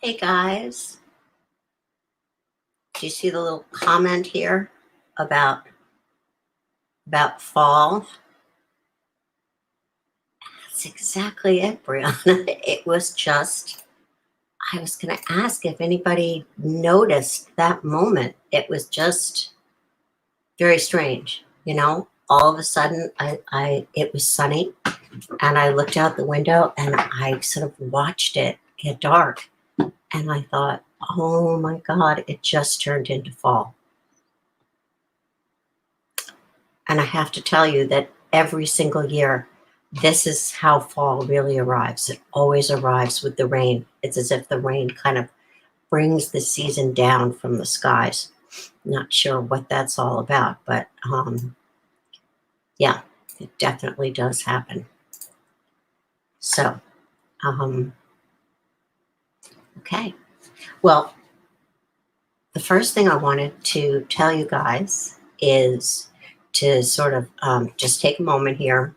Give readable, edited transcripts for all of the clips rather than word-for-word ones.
Hey guys, do you see the little comment here about fall? That's exactly it, Brianna. It was just I was going to ask if anybody noticed that moment. It was just very strange, All of a sudden, it was sunny, and I looked out the window and I sort of watched it get dark, and I thought, oh my God, it just turned into fall. And I have to tell you that every single year, this is how fall really arrives. It always arrives with the rain. It's as if the rain kind of brings the season down from the skies. Not sure what that's all about, but yeah, it definitely does happen. So, okay. Well, the first thing I wanted to tell you guys is to sort of just take a moment here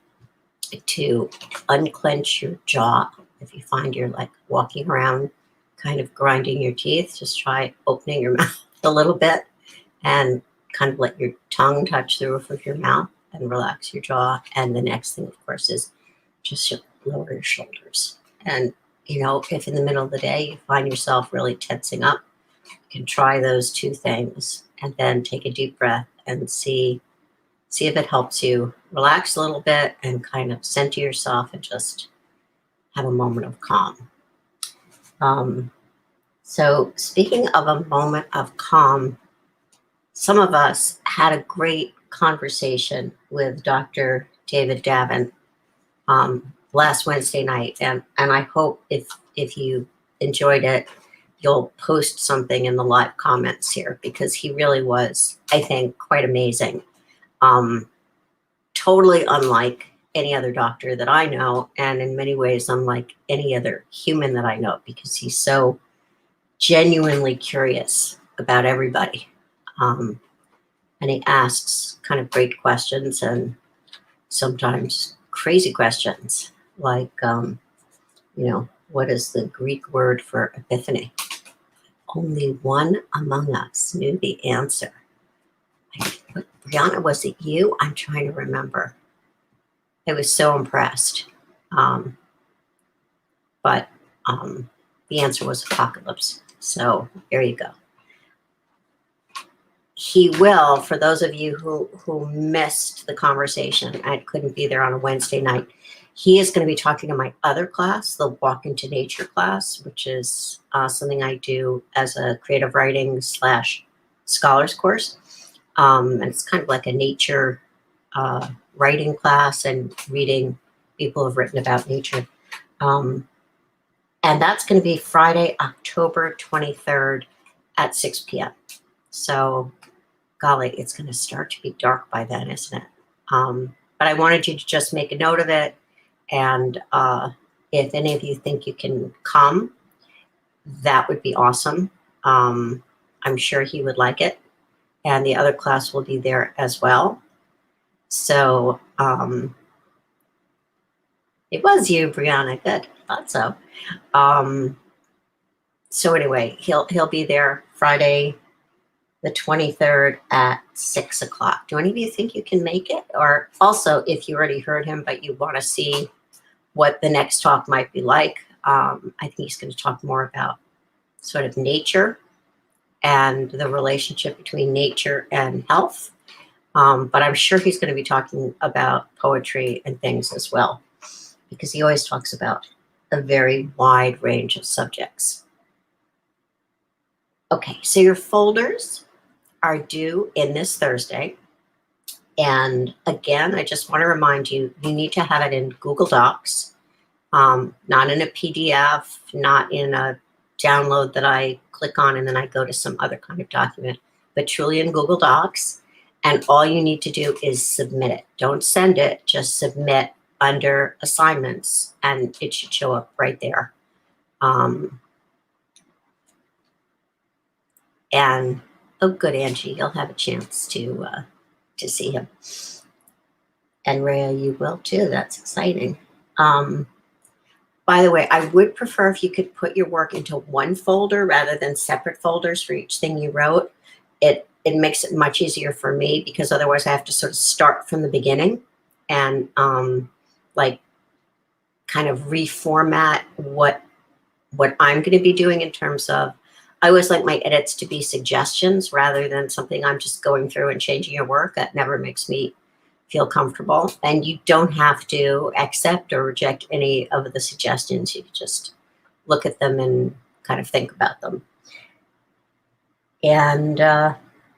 to unclench your jaw. If you find you're like walking around kind of grinding your teeth, just try opening your mouth a little bit and kind of let your tongue touch the roof of your mouth and relax your jaw. And the next thing, of course, is just lower your shoulders. And, if in the middle of the day you find yourself really tensing up, you can try those two things and then take a deep breath and see if it helps you relax a little bit and kind of center yourself and just have a moment of calm. So speaking of a moment of calm, some of us had a great conversation with Dr. David Davin last Wednesday night, and I hope if you enjoyed it, you'll post something in the live comments here, because he really was, I think, quite amazing. Totally unlike any other doctor that I know, and in many ways unlike any other human that I know, because he's so genuinely curious about everybody. And he asks kind of great questions and sometimes crazy questions, like, what is the Greek word for epiphany? Only one among us knew the answer. Brianna, was it you? I'm trying to remember. I was so impressed. But the answer was apocalypse. So there you go. He will, for those of you who missed the conversation, I couldn't be there on a Wednesday night, he is going to be talking to my other class, the Walk into Nature class, which is something I do as a creative writing / scholars course. And it's kind of like a nature writing class and reading people who have written about nature. And that's going to be Friday, October 23rd at 6 p.m. So, golly, it's going to start to be dark by then, isn't it? But I wanted you to just make a note of it. And if any of you think you can come, that would be awesome. I'm sure he would like it. And the other class will be there as well. So it was you, Brianna. Good. Thought so. So anyway, he'll be there Friday, the 23rd at 6 o'clock. Do any of you think you can make it? Or also, if you already heard him, but you want to see what the next talk might be like, I think he's going to talk more about sort of nature and the relationship between nature and health. But I'm sure he's going to be talking about poetry and things as well, because he always talks about a very wide range of subjects. Okay, so your folders are due in this Thursday. And again, I just want to remind you, you need to have it in Google Docs, not in a PDF, not in a download that I click on and then I go to some other kind of document, but truly in Google Docs. And all you need to do is submit it. Don't send it, just submit under assignments, and it should show up right there. And oh, good, Angie, you'll have a chance to see him. And Rhea, you will too. That's exciting. By the way, I would prefer if you could put your work into one folder rather than separate folders for each thing you wrote. It makes it much easier for me, because otherwise I have to sort of start from the beginning and like kind of reformat what I'm going to be doing in terms of, I always like my edits to be suggestions rather than something I'm just going through and changing your work. That never makes me feel comfortable. And you don't have to accept or reject any of the suggestions. You can just look at them and kind of think about them. And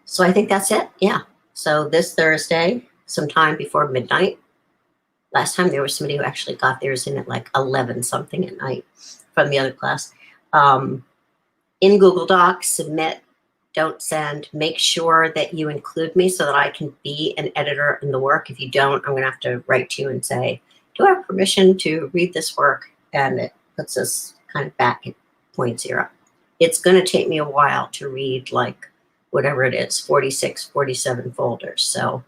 so I think that's it. Yeah. So this Thursday, sometime before midnight. Last time there was somebody who actually got theirs in at like 11 something at night from the other class. In Google Docs, submit, don't send. Make sure that you include me so that I can be an editor in the work. If you don't, I'm going to have to write to you and say, do I have permission to read this work? And it puts us kind of back at point zero. It's going to take me a while to read, like, whatever it is, 46, 47 folders. So,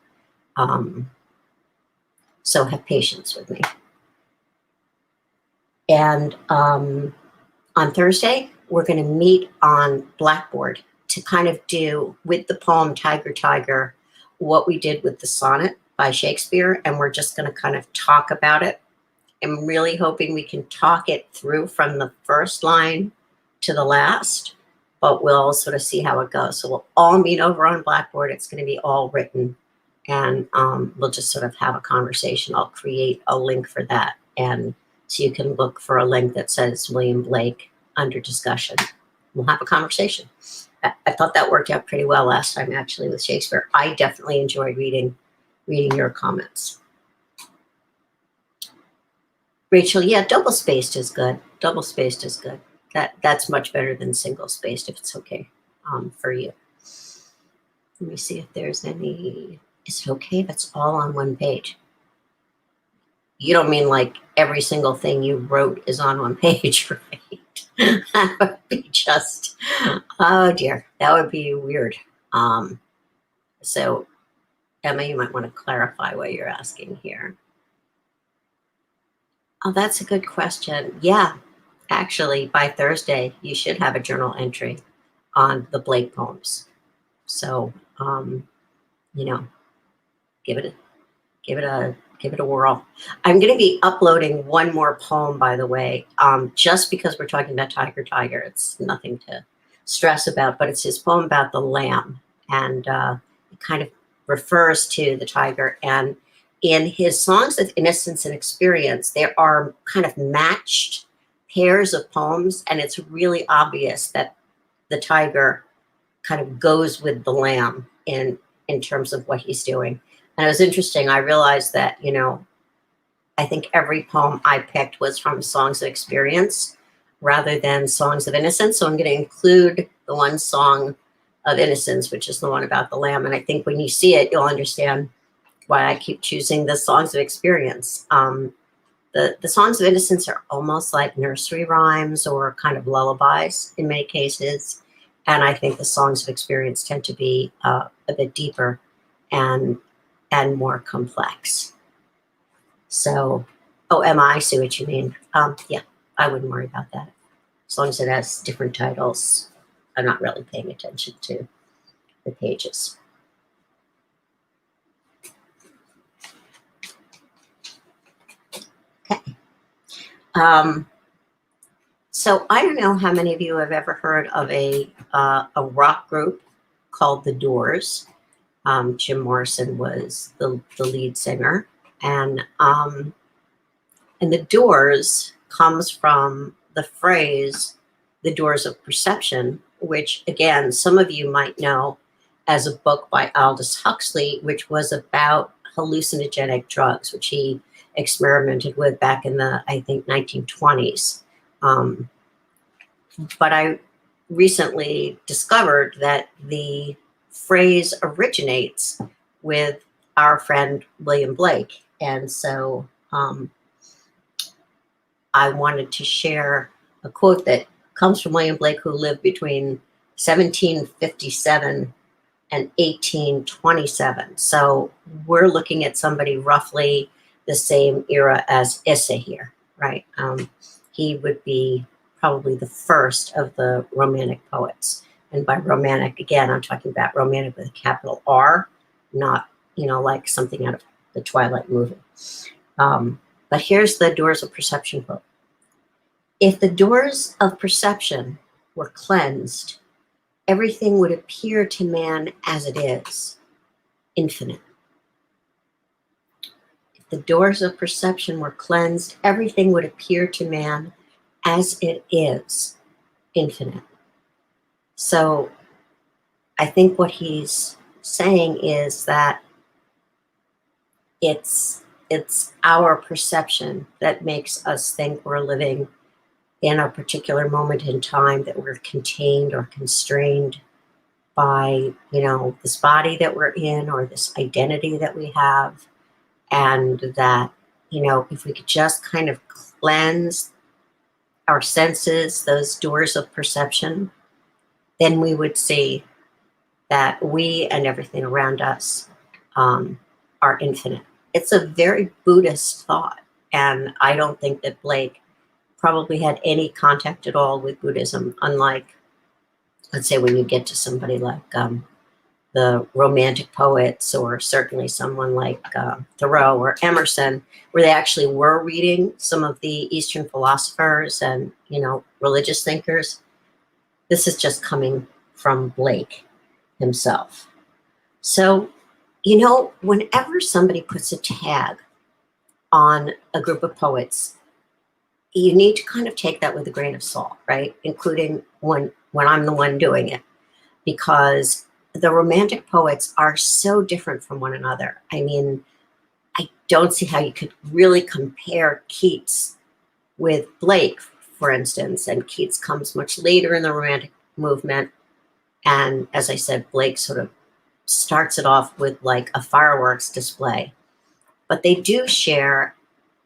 so have patience with me. And on Thursday, we're going to meet on Blackboard to kind of do, with the poem Tiger, Tiger, what we did with the sonnet by Shakespeare. And we're just going to kind of talk about it. I'm really hoping we can talk it through from the first line to the last, but we'll sort of see how it goes. So we'll all meet over on Blackboard. It's going to be all written, and we'll just sort of have a conversation. I'll create a link for that. And so you can look for a link that says William Blake under discussion. We'll have a conversation. I thought that worked out pretty well last time, actually, with Shakespeare. I definitely enjoyed reading your comments. Rachel, yeah, double-spaced is good. Double-spaced is good. That's much better than single-spaced, if it's okay for you. Let me see if there's any. Is it okay if it's all on one page? You don't mean like every single thing you wrote is on one page, right? That would be just, oh dear, that would be weird. So Emma, you might want to clarify what you're asking here. Oh, that's a good question. Yeah, actually, by Thursday, you should have a journal entry on the Blake poems. So, you know, give it a whirl. I'm going to be uploading one more poem, by the way, just because we're talking about Tiger, Tiger. It's nothing to stress about, but it's his poem about the lamb, and it kind of refers to the tiger. And in his songs of innocence and experience, there are kind of matched pairs of poems, and it's really obvious that the tiger kind of goes with the lamb in terms of what he's doing. And it was interesting. I realized that, you know, I think every poem I picked was from songs of experience rather than songs of innocence. So I'm going to include the one song of innocence, which is the one about the lamb. And I think when you see it, you'll understand why I keep choosing the songs of experience. The songs of innocence are almost like nursery rhymes or kind of lullabies in many cases. And I think the songs of experience tend to be a bit deeper and more complex. So, oh, Emma, I see what you mean. Yeah, I wouldn't worry about that. As long as it has different titles, I'm not really paying attention to the pages. Okay. So I don't know how many of you have ever heard of a rock group called The Doors. Jim Morrison was the lead singer, and The Doors comes from the phrase, the doors of perception, which again, some of you might know as a book by Aldous Huxley, which was about hallucinogenic drugs, which he experimented with back in the, I think, 1920s. But I recently discovered that the phrase originates with our friend William Blake. And so I wanted to share a quote that comes from William Blake, who lived between 1757 and 1827. So we're looking at somebody roughly the same era as Issa here, right? he would be probably the first of the Romantic poets. And by Romantic, again, I'm talking about Romantic with a capital R, not, like something out of the Twilight movie. But here's the Doors of Perception quote. If the doors of perception were cleansed, everything would appear to man as it is, infinite. If the doors of perception were cleansed, everything would appear to man as it is, infinite. So I think what he's saying is that it's our perception that makes us think we're living in a particular moment in time, that we're contained or constrained by, this body that we're in or this identity that we have. And that, if we could just kind of cleanse our senses, those doors of perception, then we would see that we and everything around us are infinite. It's a very Buddhist thought. And I don't think that Blake probably had any contact at all with Buddhism, unlike, let's say, when you get to somebody like the Romantic poets, or certainly someone like Thoreau or Emerson, where they actually were reading some of the Eastern philosophers and, religious thinkers. This is just coming from Blake himself. So, whenever somebody puts a tag on a group of poets, you need to kind of take that with a grain of salt, right? Including when I'm the one doing it, because the Romantic poets are so different from one another. I mean, I don't see how you could really compare Keats with Blake, for instance. And Keats comes much later in the Romantic movement. And as I said, Blake sort of starts it off with like a fireworks display. But they do share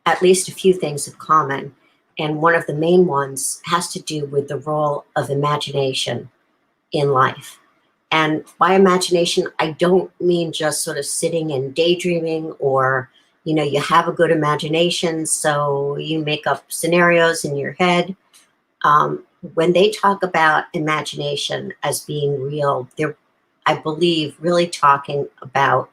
at least a few things in common. And one of the main ones has to do with the role of imagination in life. And by imagination, I don't mean just sort of sitting and daydreaming, or, you have a good imagination, so you make up scenarios in your head. When they talk about imagination as being real, they're, I believe, really talking about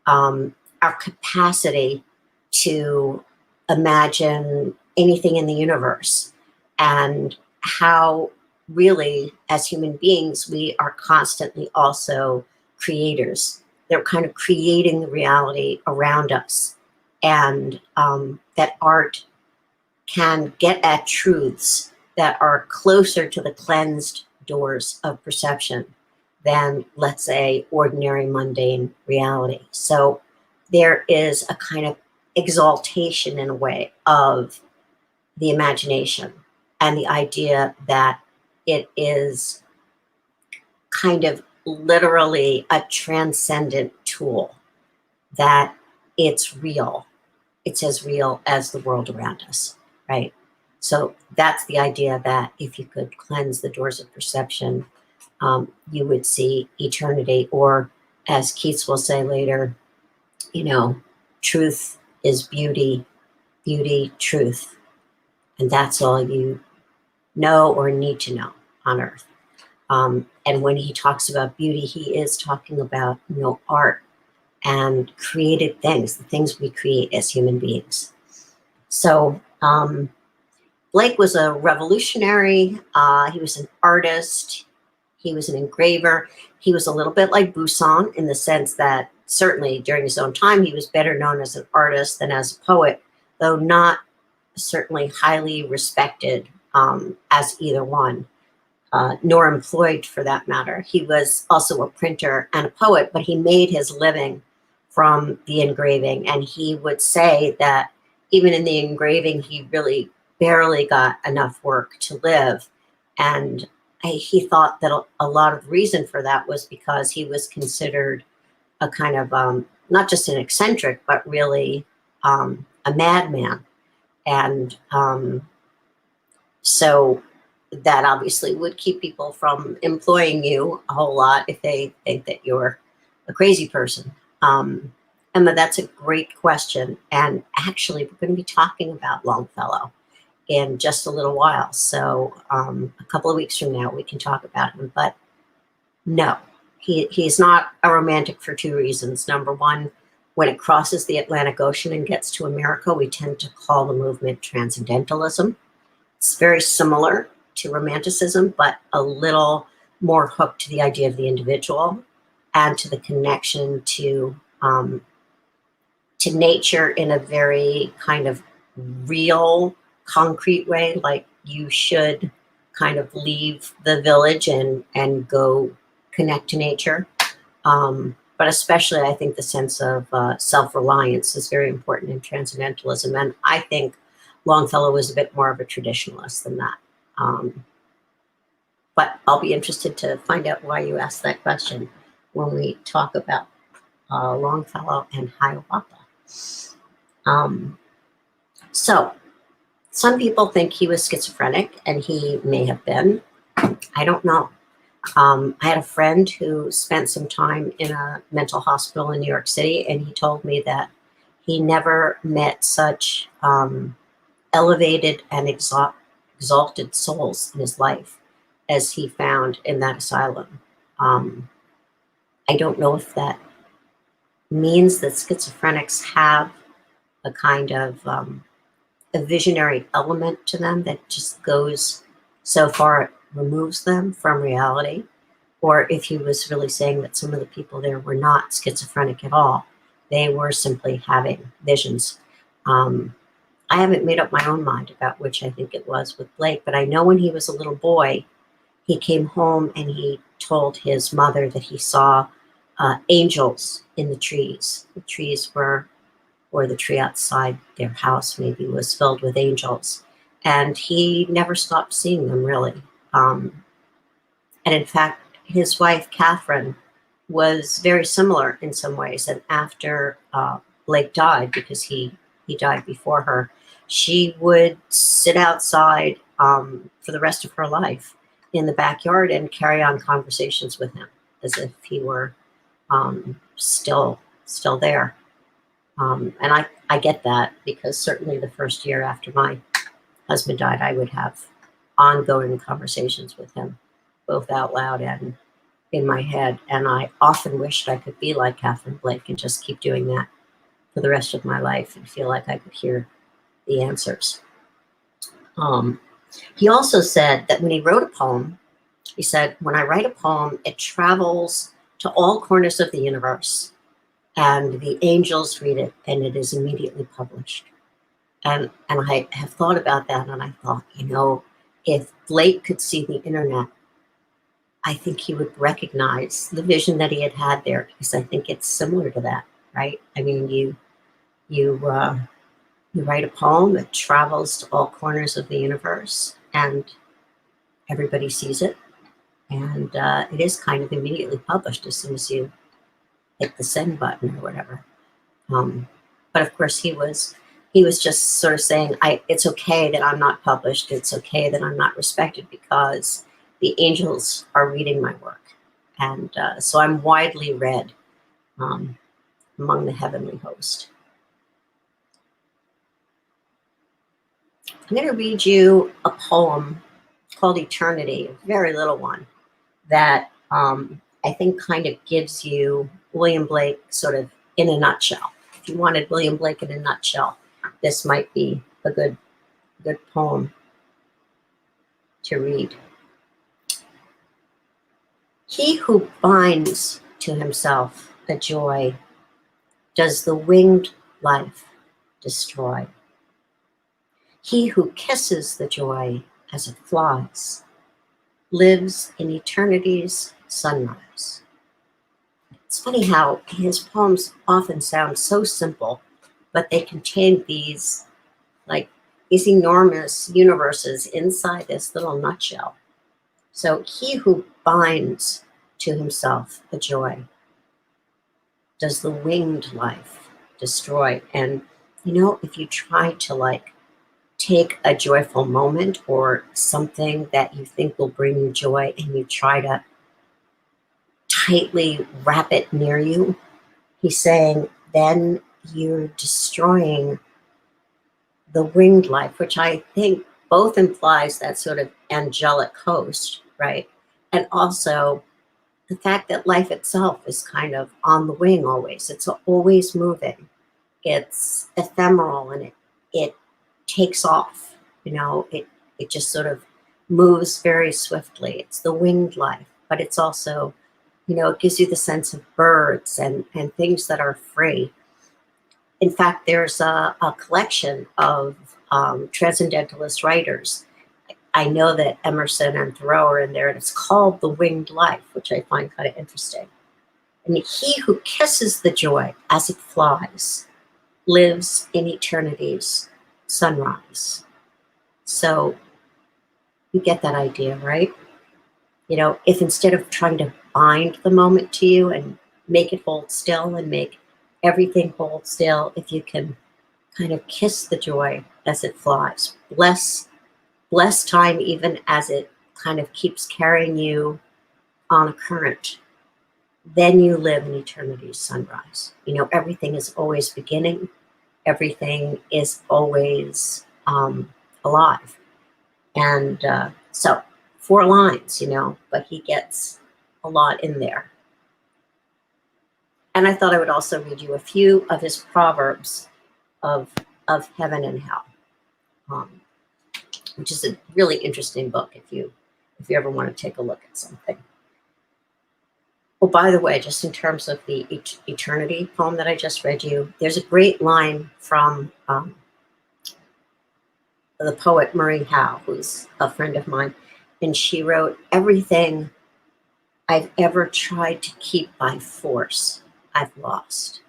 our capacity to imagine anything in the universe, and how really, as human beings, we are constantly also creators. They're kind of creating the reality around us, and that art can get at truths that are closer to the cleansed doors of perception than, let's say, ordinary mundane reality. So there is a kind of exaltation, in a way, of the imagination, and the idea that it is kind of literally a transcendent tool, that it's real. It's as real as the world around us, right? So that's the idea, that if you could cleanse the doors of perception, you would see eternity, or as Keats will say later, truth is beauty, beauty, truth. And that's all you know or need to know on earth. And when he talks about beauty, he is talking about, art and created things, the things we create as human beings. So Blake was a revolutionary. He was an artist. He was an engraver. He was a little bit like Buisson, in the sense that certainly during his own time, he was better known as an artist than as a poet, though not certainly highly respected as either one, nor employed for that matter. He was also a printer and a poet, but he made his living from the engraving. And he would say that even in the engraving, he really barely got enough work to live. And he thought that a lot of the reason for that was because he was considered a kind of, not just an eccentric, but really a madman. And so that obviously would keep people from employing you a whole lot if they think that you're a crazy person. Emma, that's a great question. And actually, we're going to be talking about Longfellow. in just a little while. So a couple of weeks from now, we can talk about him. But no, he's not a romantic for two reasons. Number one, when it crosses the Atlantic Ocean and gets to America, we tend to call the movement transcendentalism. It's very similar to romanticism, but a little more hooked to the idea of the individual and to the connection to nature in a very kind of real, concrete way. Like you should kind of leave the village and go connect to nature. But especially, I think the sense of self-reliance is very important in transcendentalism. And I think Longfellow was a bit more of a traditionalist than that. But I'll be interested to find out why you asked that question when we talk about Longfellow and Hiawatha. So some people think he was schizophrenic, and he may have been. I don't know. I had a friend who spent some time in a mental hospital in New York City, and he told me that he never met such elevated and exalted souls in his life as he found in that asylum. I don't know if that means that schizophrenics have a kind of a visionary element to them that just goes so far it removes them from reality, or if he was really saying that some of the people there were not schizophrenic at all. They were simply having visions. I haven't made up my own mind about which I think it was with Blake, but I know when he was a little boy, he came home and he told his mother that he saw angels in the trees. The trees were, or the tree outside their house maybe, was filled with angels. And he never stopped seeing them, really. And in fact, his wife, Catherine, was very similar in some ways. And after Blake died, because he died before her, she would sit outside for the rest of her life in the backyard and carry on conversations with him as if he were still there. And I get that, because certainly the first year after my husband died, I would have ongoing conversations with him, both out loud and in my head. And I often wished I could be like Catherine Blake and just keep doing that for the rest of my life and feel like I could hear the answers. He also said that when he wrote a poem, he said, when I write a poem, it travels to all corners of the universe, and the angels read it, and it is immediately published. And I have thought about that, and I thought, if Blake could see the internet, I think he would recognize the vision that he had there, because I think it's similar to that, right? I mean, you write a poem, it travels to all corners of the universe, and everybody sees it, and it is kind of immediately published as soon as you hit the send button or whatever. But of course, he was just sort of saying, it's okay that I'm not published. It's okay that I'm not respected, because the angels are reading my work. And so I'm widely read among the heavenly host. I'm going to read you a poem called Eternity, a very little one, that I think kind of gives you William Blake sort of in a nutshell. If you wanted William Blake in a nutshell, this might be a good poem to read. He who binds to himself a joy does the winged life destroy. He who kisses the joy as it flies lives in eternity's sunrise. It's funny how his poems often sound so simple, but they contain these enormous universes inside this little nutshell. So he who binds to himself a joy does the winged life destroy. And if you try to take a joyful moment or something that you think will bring you joy, and you try to tightly wrap it near you, he's saying then you're destroying the winged life, which I think both implies that sort of angelic host, right? And also the fact that life itself is kind of on the wing always. It's always moving. It's ephemeral, and it takes off. It just sort of moves very swiftly. It's the winged life, but it's also, it gives you the sense of birds and things that are free. In fact, there's a collection of transcendentalist writers. I know that Emerson and Thoreau are in there, and it's called The Winged Life, which I find kind of interesting. And he who kisses the joy as it flies lives in eternity's sunrise. So you get that idea, right? If instead of trying to bind the moment to you and make it hold still and make everything hold still, if you can kind of kiss the joy as it flies, bless time even as it kind of keeps carrying you on a current, then you live in eternity's sunrise. Everything is always beginning. Everything is always alive. And so 4 lines, but he gets a lot in there. And I thought I would also read you a few of his proverbs of heaven and hell, which is a really interesting book if you ever want to take a look at something. Oh, by the way, just in terms of the eternity poem that I just read you, there's a great line from the poet Marie Howe, who's a friend of mine, and she wrote, "Everything I've ever tried to keep by force, I've lost."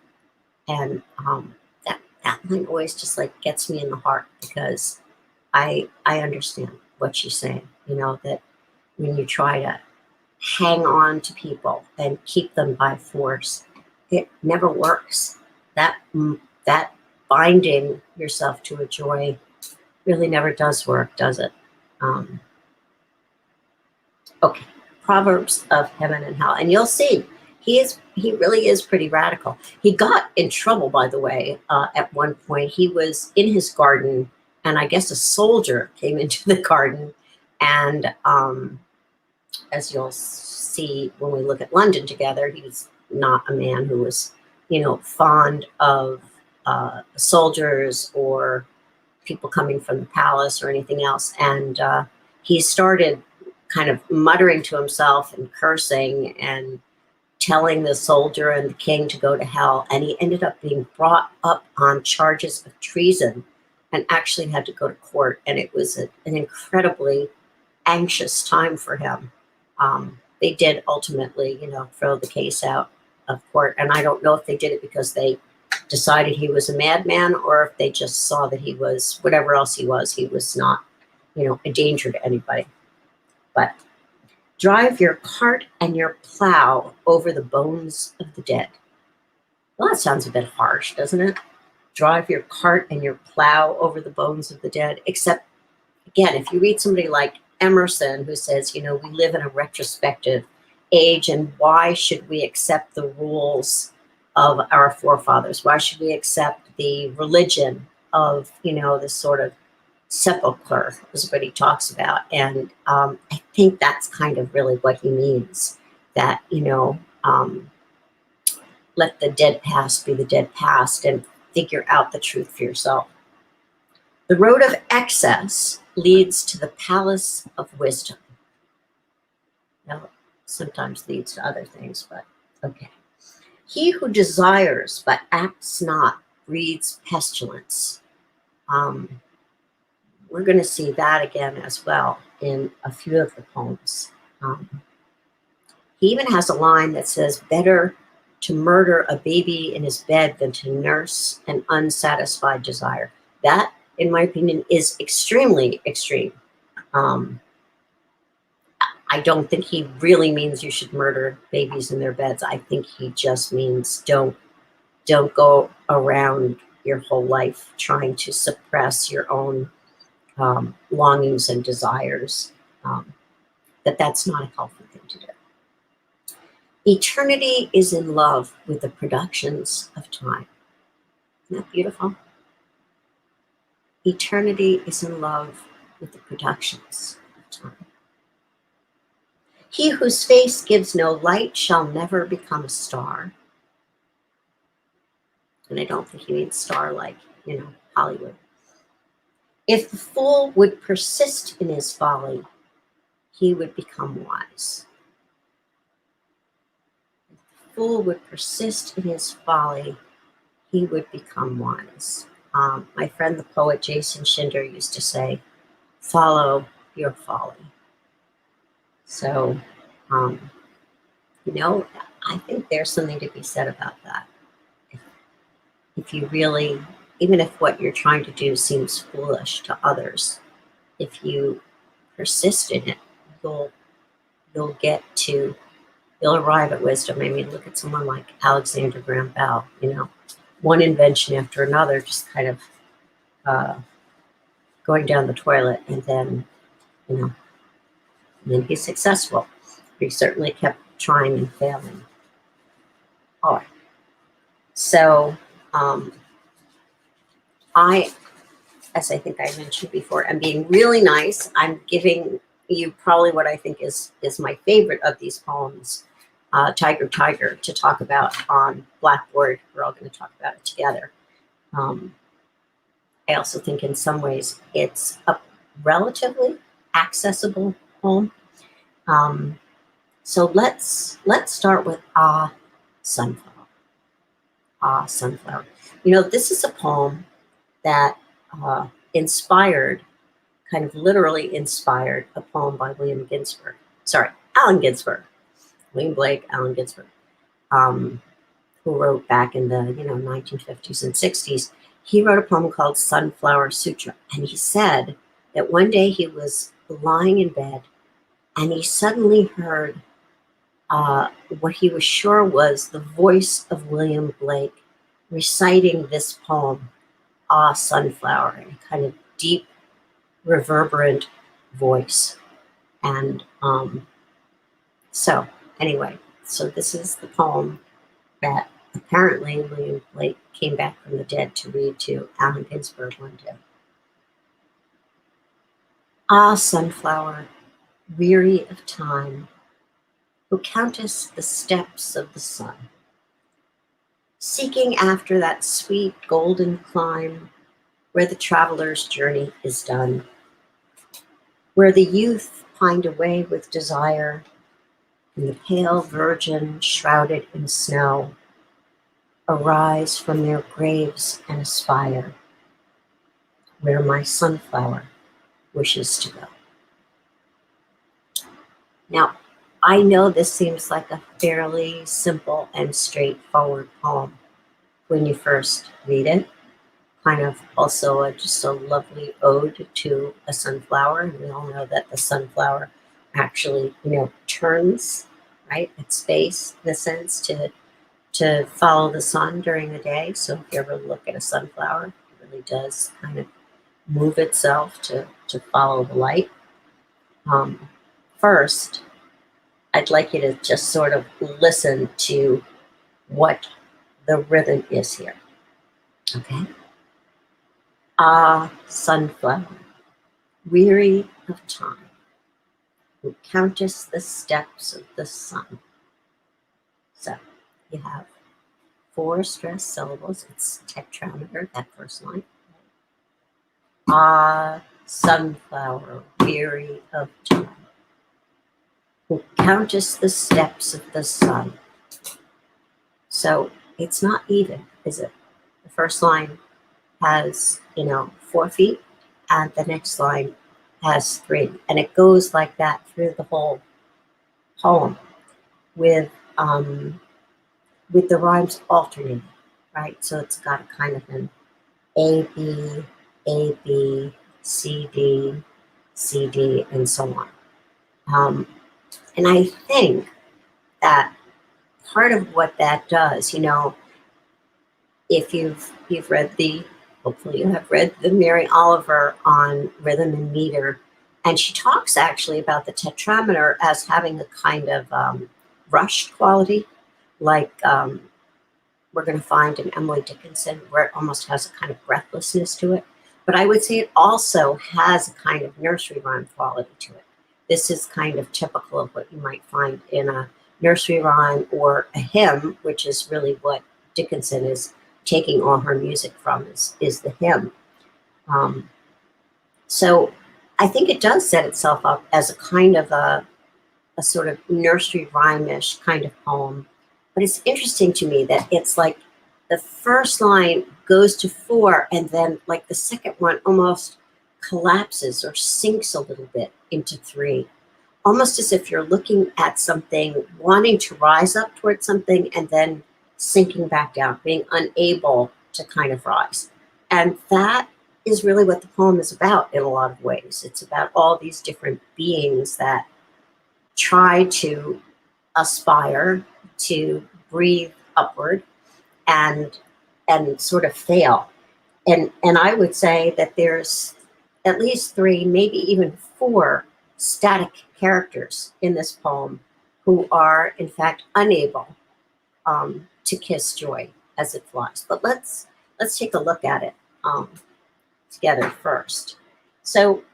And that line always just like gets me in the heart, because I understand what she's saying. That when you try to hang on to people and keep them by force, it never works. That binding yourself to a joy really never does work, does it? Okay, Proverbs of heaven and hell, and you'll see he really is pretty radical. He got in trouble, by the way, at one point. He was in his garden, and I guess a soldier came into the garden, and as you'll see when we look at London together, he was not a man who was, fond of soldiers or people coming from the palace or anything else. And he started kind of muttering to himself and cursing and telling the soldier and the king to go to hell. And he ended up being brought up on charges of treason and actually had to go to court. And it was an incredibly anxious time for him. They did ultimately, throw the case out of court. And I don't know if they did it because they decided he was a madman, or if they just saw that he was, whatever else he was not, a danger to anybody. But drive your cart and your plow over the bones of the dead. Well, that sounds a bit harsh, doesn't it? Drive your cart and your plow over the bones of the dead. Except, again, if you read somebody like Emerson, who says, we live in a retrospective age, and why should we accept the rules of our forefathers? Why should we accept the religion of, this sort of sepulcher, is what he talks about. And I think that's kind of really what he means, that, let the dead past be the dead past and figure out the truth for yourself. The road of excess leads to the palace of wisdom. Now, sometimes leads to other things, but okay. He who desires but acts not breeds pestilence. We're going to see that again as well in a few of the poems. He even has a line that says, "Better to murder a baby in his bed than to nurse an unsatisfied desire." That, in my opinion, is extremely extreme. I don't think he really means you should murder babies in their beds. I think he just means don't go around your whole life trying to suppress your own longings and desires. That's not a healthy thing to do. Eternity is in love with the productions of time. Isn't that beautiful? Eternity is in love with the productions of time. He whose face gives no light shall never become a star. And I don't think he means star like, Hollywood. If the fool would persist in his folly, he would become wise. If the fool would persist in his folly, he would become wise. My friend, the poet Jason Schinder, used to say, follow your folly. So, I think there's something to be said about that. If you really, even if what you're trying to do seems foolish to others, if you persist in it, you'll arrive at wisdom. I mean, look at someone like Alexander Graham Bell, one invention after another, just kind of going down the toilet, and then, and then he's successful. He certainly kept trying and failing. All right. So, as I think I mentioned before, I'm being really nice. I'm giving you probably what I think is my favorite of these poems, Tiger, Tiger, to talk about on Blackboard. We're all going to talk about it together. I also think in some ways it's a relatively accessible poem. So let's start with Sunflower. Sunflower. This is a poem that kind of literally inspired a poem by Allen Ginsberg. William Blake, Allen Ginsberg, who wrote back in the 1950s and 60s. He wrote a poem called Sunflower Sutra, and he said that one day he was lying in bed and he suddenly heard what he was sure was the voice of William Blake reciting this poem, Sunflower, in a kind of deep, reverberant voice. And so this is the poem that apparently William Blake came back from the dead to read to Allen Ginsberg one day. Sunflower, weary of time, who countest the steps of the sun, seeking after that sweet golden clime where the traveler's journey is done, where the youth pined away with desire, and the pale virgin shrouded in snow arise from their graves and aspire, where my sunflower wishes to go. Now, I know this seems like a fairly simple and straightforward poem when you first read it. Kind of also just a lovely ode to a sunflower. And we all know that the sunflower actually, turns, right, its face in a sense to follow the sun during the day. So if you ever look at a sunflower, it really does kind of move itself to follow the light. First, I'd like you to just sort of listen to what the rhythm is here. Okay? Sunflower, weary of time, who countest the steps of the sun. So you have 4 stressed syllables. It's tetrameter, that first line. Sunflower, weary of time, who countest the steps of the sun. So it's not even, is it? The first line has, 4 feet, and the next line has 3. And it goes like that through the whole poem with the rhymes alternating, right? So it's got a kind of an A, B, C, D, C, D, and so on. And I think that part of what that does, if you've read hopefully you have read the Mary Oliver on rhythm and meter, and she talks actually about the tetrameter as having a kind of rushed quality, like we're going to find in Emily Dickinson, where it almost has a kind of breathlessness to it. But I would say it also has a kind of nursery rhyme quality to it. This is kind of typical of what you might find in a nursery rhyme or a hymn, which is really what Dickinson is taking all her music from, is the hymn. Um, so I think it does set itself up as a kind of a sort of nursery rhyme-ish kind of poem. But it's interesting to me that it's like the first line goes to four, and then like the second one almost collapses or sinks a little bit into three, almost as if you're looking at something, wanting to rise up towards something, and then sinking back down, being unable to kind of rise. And that is really what the poem is about in a lot of ways. It's about all these different beings that try to aspire to breathe upward and sort of fail. And I would say that there's at least three, maybe even four static characters in this poem who are in fact unable to kiss joy as it flies. But let's take a look at it together first. So,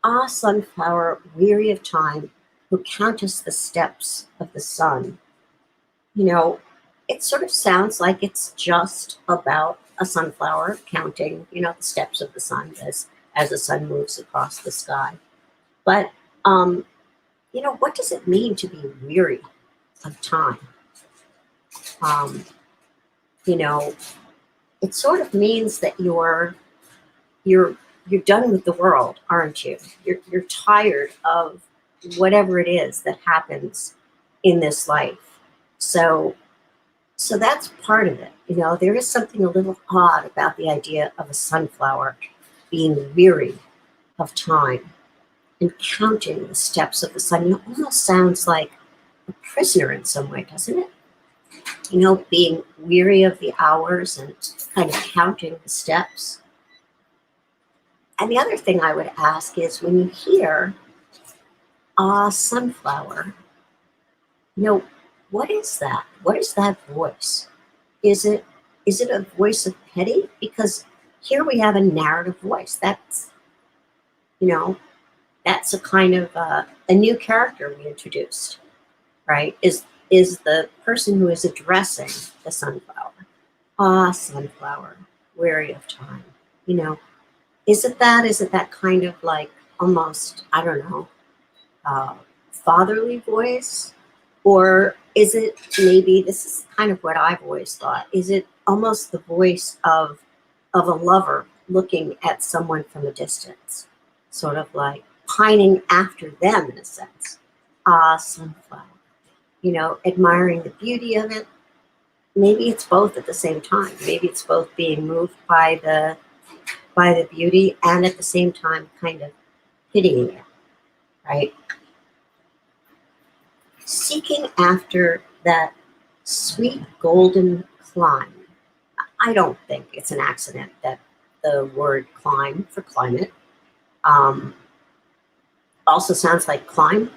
ah, sunflower, weary of time, who countest the steps of the sun. You know, it sort of sounds like it's just about a sunflower counting, the steps of the sun as the sun moves across the sky. But what does it mean to be weary of time? Um, you know, it sort of means that you're done with the world, aren't you? You're tired of whatever it is that happens in this life. So that's part of it. There is something a little odd about the idea of a sunflower being weary of time and counting the steps of the sun. It almost sounds like a prisoner in some way, doesn't it? Being weary of the hours and kind of counting the steps. And the other thing I would ask is, when you hear "ah, sunflower," what is that? What is that voice? Is it a voice of pity? Because here we have a narrative voice. That's a kind of a new character we introduced, right? Is the person who is addressing the sunflower. Ah, sunflower, weary of time. Is it that? Is it that kind of like almost, I don't know, fatherly voice? Or is it maybe, this is kind of what I've always thought, is it almost the voice of a lover looking at someone from a distance, sort of like pining after them in a sense? Ah, sunflower, admiring the beauty of it. Maybe it's both at the same time. Maybe it's both being moved by the beauty and at the same time kind of pitying it, right? Seeking after that sweet golden climb. I don't think it's an accident that the word climb for climate also sounds like climb,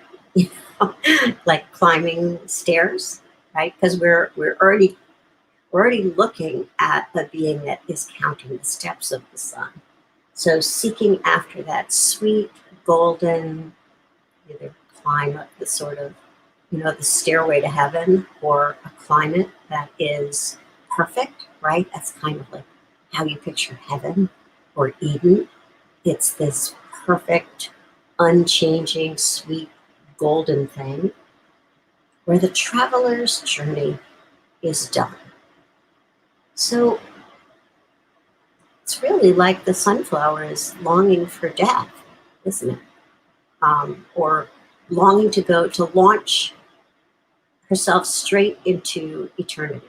like climbing stairs, right? Because we're already looking at a being that is counting the steps of the sun. So seeking after that sweet golden, either climb up the sort of, the stairway to heaven, or a climate that is perfect, right? That's kind of like how you picture heaven or Eden. It's this perfect, unchanging, sweet, golden thing where the traveler's journey is done. So it's really like the sunflower is longing for death, isn't it? Or longing to launch herself straight into eternity,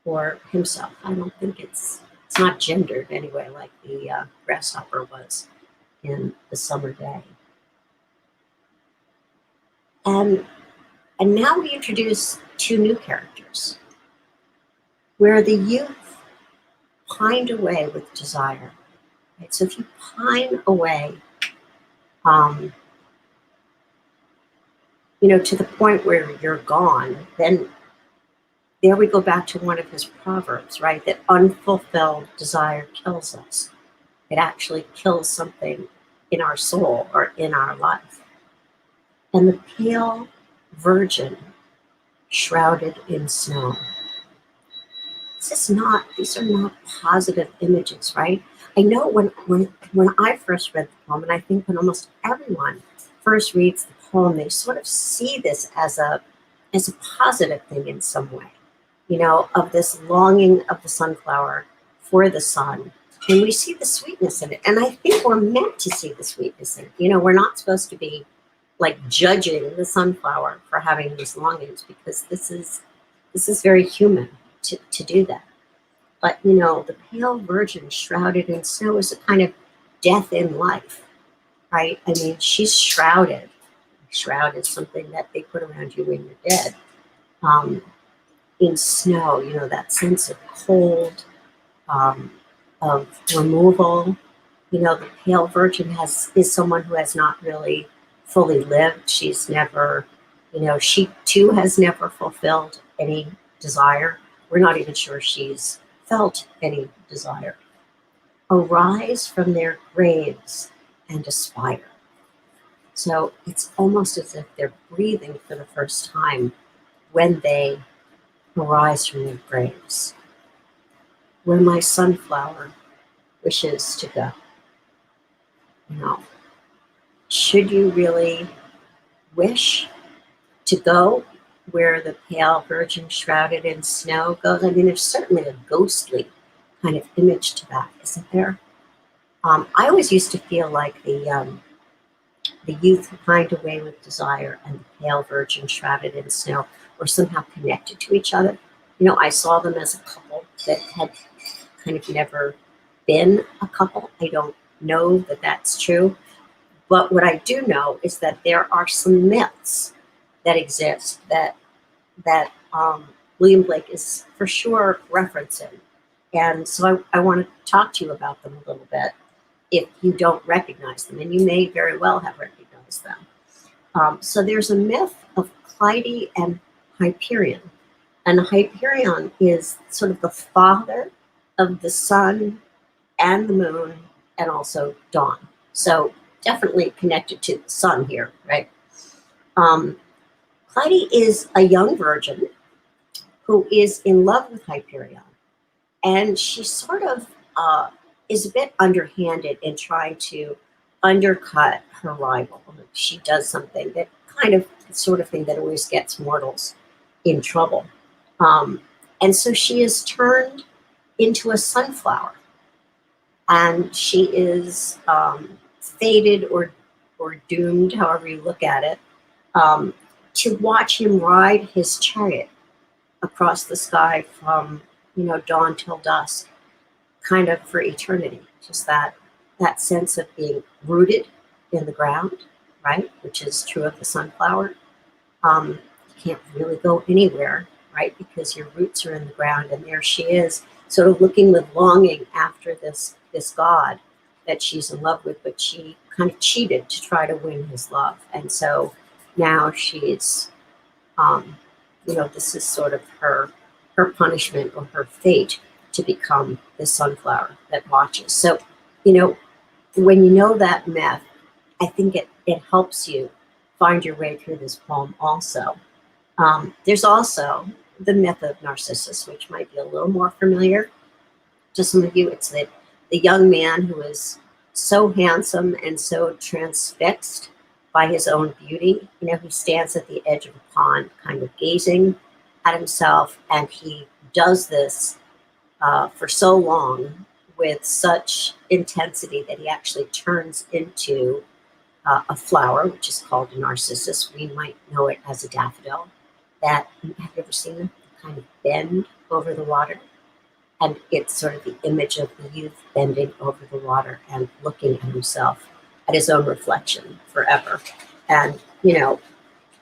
or himself. I don't think it's not gendered anyway, like the grasshopper was in The Summer Day. And now we introduce two new characters, where the youth pined away with desire. Right? So if you pine away, to the point where you're gone, then there we go back to one of his proverbs, right? That unfulfilled desire kills us. It actually kills something in our soul or in our life. And the pale virgin shrouded in snow. These are not positive images, right? I know when I first read the poem, and I think when almost everyone first reads the poem, they sort of see this as a positive thing in some way, of this longing of the sunflower for the sun. And we see the sweetness in it. And I think we're meant to see the sweetness in it. We're not supposed to be like judging the sunflower for having these longings, because this is very human to do that. But the pale virgin shrouded in snow is a kind of death in life, right? I mean, she's shrouded. Shroud is something that they put around you when you're dead. In snow, that sense of cold, of removal. The pale virgin is someone who has not really fully lived. She's never, she too has never fulfilled any desire. We're not even sure she's felt any desire. Arise from their graves and aspire. So it's almost as if they're breathing for the first time when they arise from their graves. Where my sunflower wishes to go. Should you really wish to go where the pale virgin shrouded in snow goes? I mean, there's certainly a ghostly kind of image to that, isn't there? I always used to feel like the youth who pined away with desire and the pale virgin shrouded in snow were somehow connected to each other. I saw them as a couple that had kind of never been a couple. I don't know that that's true. But what I do know is that there are some myths that exist that William Blake is for sure referencing. And so I want to talk to you about them a little bit if you don't recognize them, and you may very well have recognized them. So there's a myth of Clytie and Hyperion. And Hyperion is sort of the father of the sun and the moon and also dawn. So definitely connected to the sun here, right? Clytie is a young virgin who is in love with Hyperion. And she sort of is a bit underhanded in trying to undercut her rival. She does something that kind of the sort of thing that always gets mortals in trouble. And so she is turned into a sunflower. And she is fated or doomed, however you look at it, to watch him ride his chariot across the sky from dawn till dusk, kind of for eternity. Just that sense of being rooted in the ground, right? Which is true of the sunflower. You can't really go anywhere, right? Because your roots are in the ground, and there she is, sort of looking with longing after this god that she's in love with, but she kind of cheated to try to win his love. And so now she's, this is sort of her punishment or her fate to become the sunflower that watches. So, when you know that myth, I think it helps you find your way through this poem also. There's also the myth of Narcissus, which might be a little more familiar to some of you. It's the young man who is so handsome and so transfixed by his own beauty. He stands at the edge of a pond, kind of gazing at himself, and he does this for so long with such intensity that he actually turns into a flower, which is called a narcissus. We might know it as a daffodil. Have you ever seen them kind of bend over the water? And it's sort of the image of the youth bending over the water and looking at himself, at his own reflection forever. And,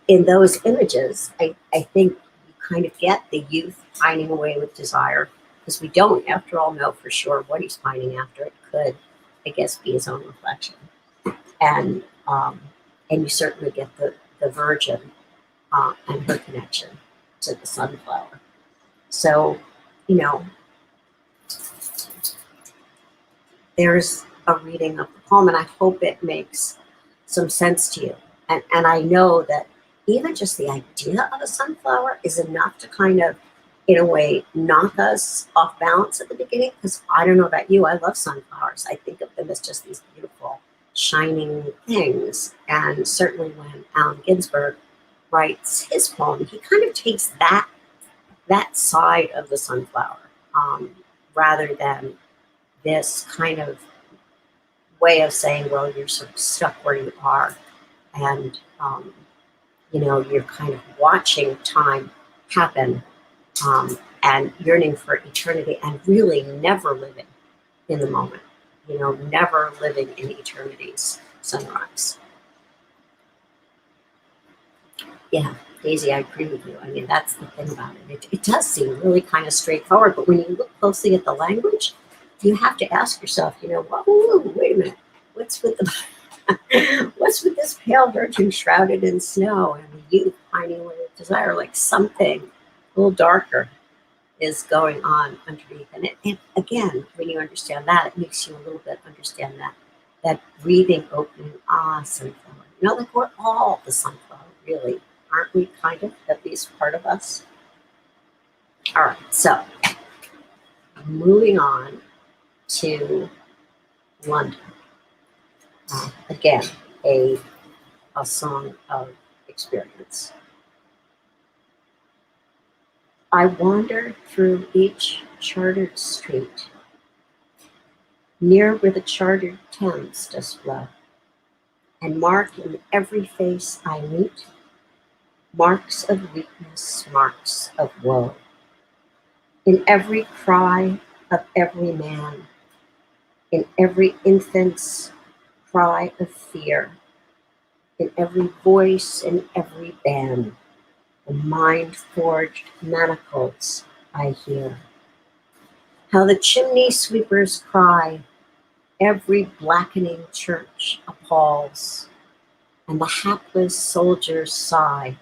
in those images, I think you kind of get the youth pining away with desire, because we don't, after all, know for sure what he's pining after. It could, I guess, be his own reflection. And you certainly get the virgin and her connection to the sunflower. So, there's a reading of the poem, and I hope it makes some sense to you. And I know that even just the idea of a sunflower is enough to kind of, in a way, knock us off balance at the beginning. Because I don't know about you, I love sunflowers. I think of them as just these beautiful, shining things. And certainly when Allen Ginsberg writes his poem, he kind of takes that side of the sunflower, rather than this kind of way of saying, well, you're sort of stuck where you are, and you're kind of watching time happen, and yearning for eternity, and really never living in the moment, never living in eternity's sunrise. Yeah, Daisy, I agree with you. I mean, that's the thing about it. It does seem really kind of straightforward, but when you look closely at the language, you have to ask yourself, whoa, wait a minute, what's with what's with this pale virgin shrouded in snow and the youth pining with desire? Like something a little darker is going on underneath. And it again, when you understand that, it makes you a little bit understand that breathing, opening, sunflower. Like we're all the sunflower, really. Aren't we kind of, at least part of us? All right, so moving on to London. Again, a song of experience. I wander through each chartered street, near where the chartered Thames does flow, and mark in every face I meet marks of weakness, marks of woe. In every cry of every man, in every infant's cry of fear, in every voice, in every band, the mind-forged manacles I hear. How the chimney sweepers cry, every blackening church appalls, and the hapless soldier's sigh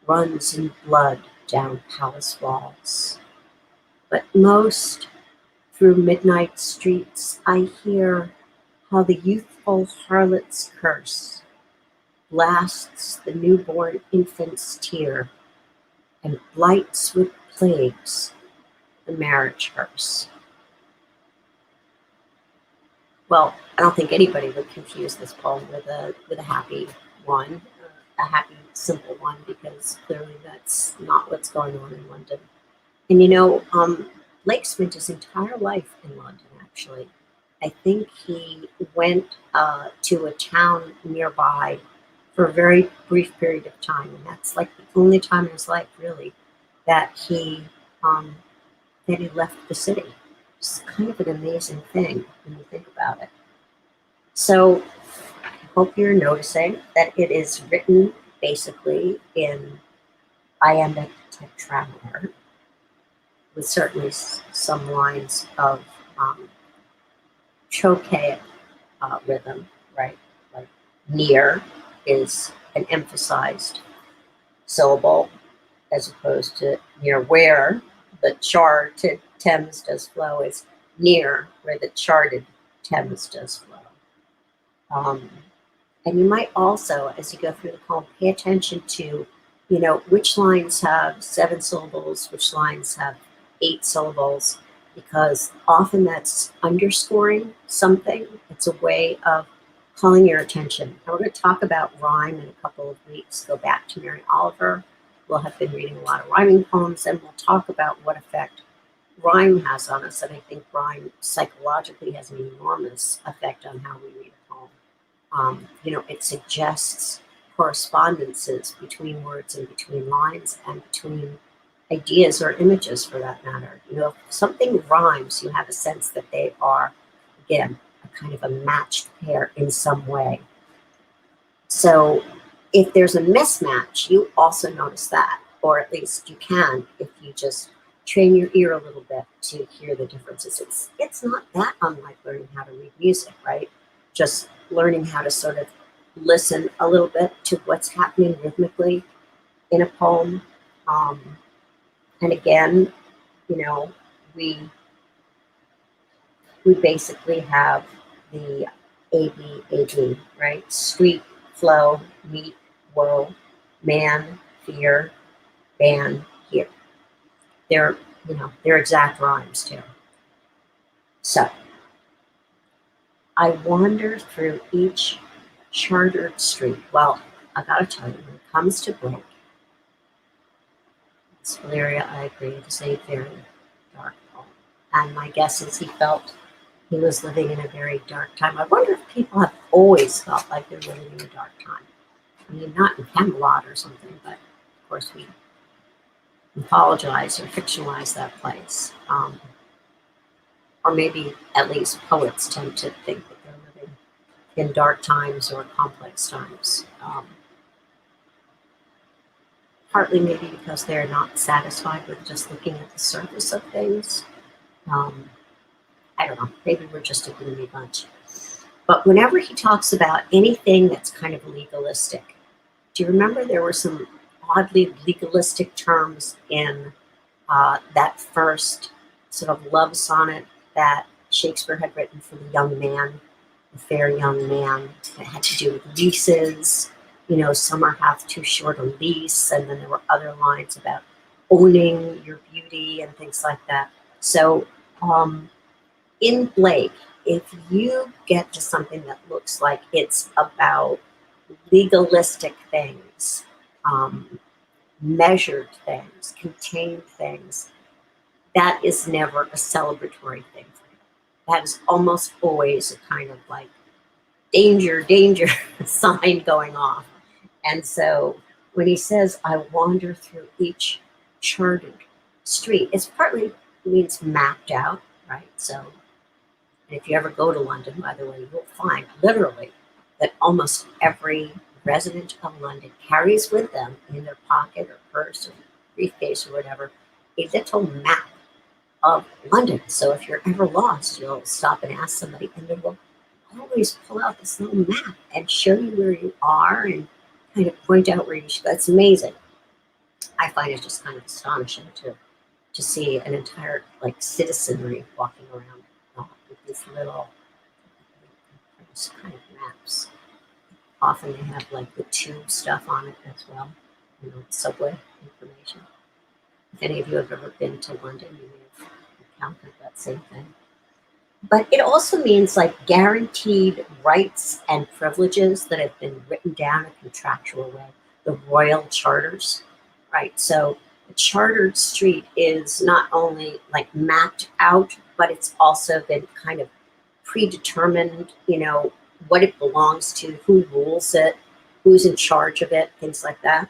runs in blood down palace walls. But most, through midnight streets, I hear how the youthful harlot's curse blasts the newborn infant's tear and blights with plagues the marriage hearse. Well, I don't think anybody would confuse this poem with a happy one, a happy, simple one, because clearly that's not what's going on in London. And Blake spent his entire life in London, actually. I think he went to a town nearby for a very brief period of time, and that's like the only time in his life, really, that he left the city. It's kind of an amazing thing when you think about it. So I hope you're noticing that it is written basically in iambic tetrameter, with certainly some lines of trochaic rhythm, right? Like near is an emphasized syllable, as opposed to near where the charted Thames does flow is near where the charted Thames does flow. And you might also, as you go through the poem, pay attention to, which lines have 7 syllables, which lines have 8 syllables, because often that's underscoring something. It's a way of calling your attention. And we're going to talk about rhyme in a couple of weeks. Go back to Mary Oliver. We'll have been reading a lot of rhyming poems, and we'll talk about what effect rhyme has on us. And I think rhyme psychologically has an enormous effect on how we read a poem. It suggests correspondences between words and between lines and between ideas or images, for that matter. If something rhymes, you have a sense that they are, again, a kind of a matched pair in some way. So if there's a mismatch, you also notice that, or at least you can if you just train your ear a little bit to hear the differences. It's not that unlike learning how to read music, right? Just learning how to sort of listen a little bit to what's happening rhythmically in a poem. And again, we basically have the ABAB, right? Street, flow, meet, woe, man, fear, ban, here. They're, they're exact rhymes too. So I wander through each chartered street. Well, I gotta tell you, when it comes to Blake, Valeria, I agree, it is a very dark poem. And my guess is he felt he was living in a very dark time. I wonder if people have always felt like they're living in a dark time. I mean, not in Camelot or something, but of course we mythologize or fictionalize that place. Or maybe at least poets tend to think that they're living in dark times or complex times. Partly maybe because they're not satisfied with just looking at the surface of things. I don't know, maybe we're just a gloomy bunch. But whenever he talks about anything that's kind of legalistic, do you remember there were some oddly legalistic terms in that first sort of love sonnet that Shakespeare had written for the young man, the fair young man, that had to do with leases? Summer hath too short a lease, and then there were other lines about owning your beauty and things like that. So in Blake, if you get to something that looks like it's about legalistic things, measured things, contained things, that is never a celebratory thing for him. That is almost always a kind of like danger, danger sign going off. And so when he says, I wander through each charted street, it's partly means mapped out, right? So if you ever go to London, by the way, you'll find literally that almost every resident of London carries with them in their pocket or purse or briefcase or whatever a little map of London. So if you're ever lost, you'll stop and ask somebody, and they will always pull out this little map and show you where you are and kind of point out where you should go. It's amazing. I find it just kind of astonishing to see an entire like citizenry walking around with these little kind of maps. Often they have like the tube stuff on it as well, subway information. If any of you have ever been to London, you may have encountered that same thing. But it also means like guaranteed rights and privileges that have been written down in a contractual way, the royal charters, right? So a chartered street is not only like mapped out, but it's also been kind of predetermined, what it belongs to, who rules it, who's in charge of it, things like that,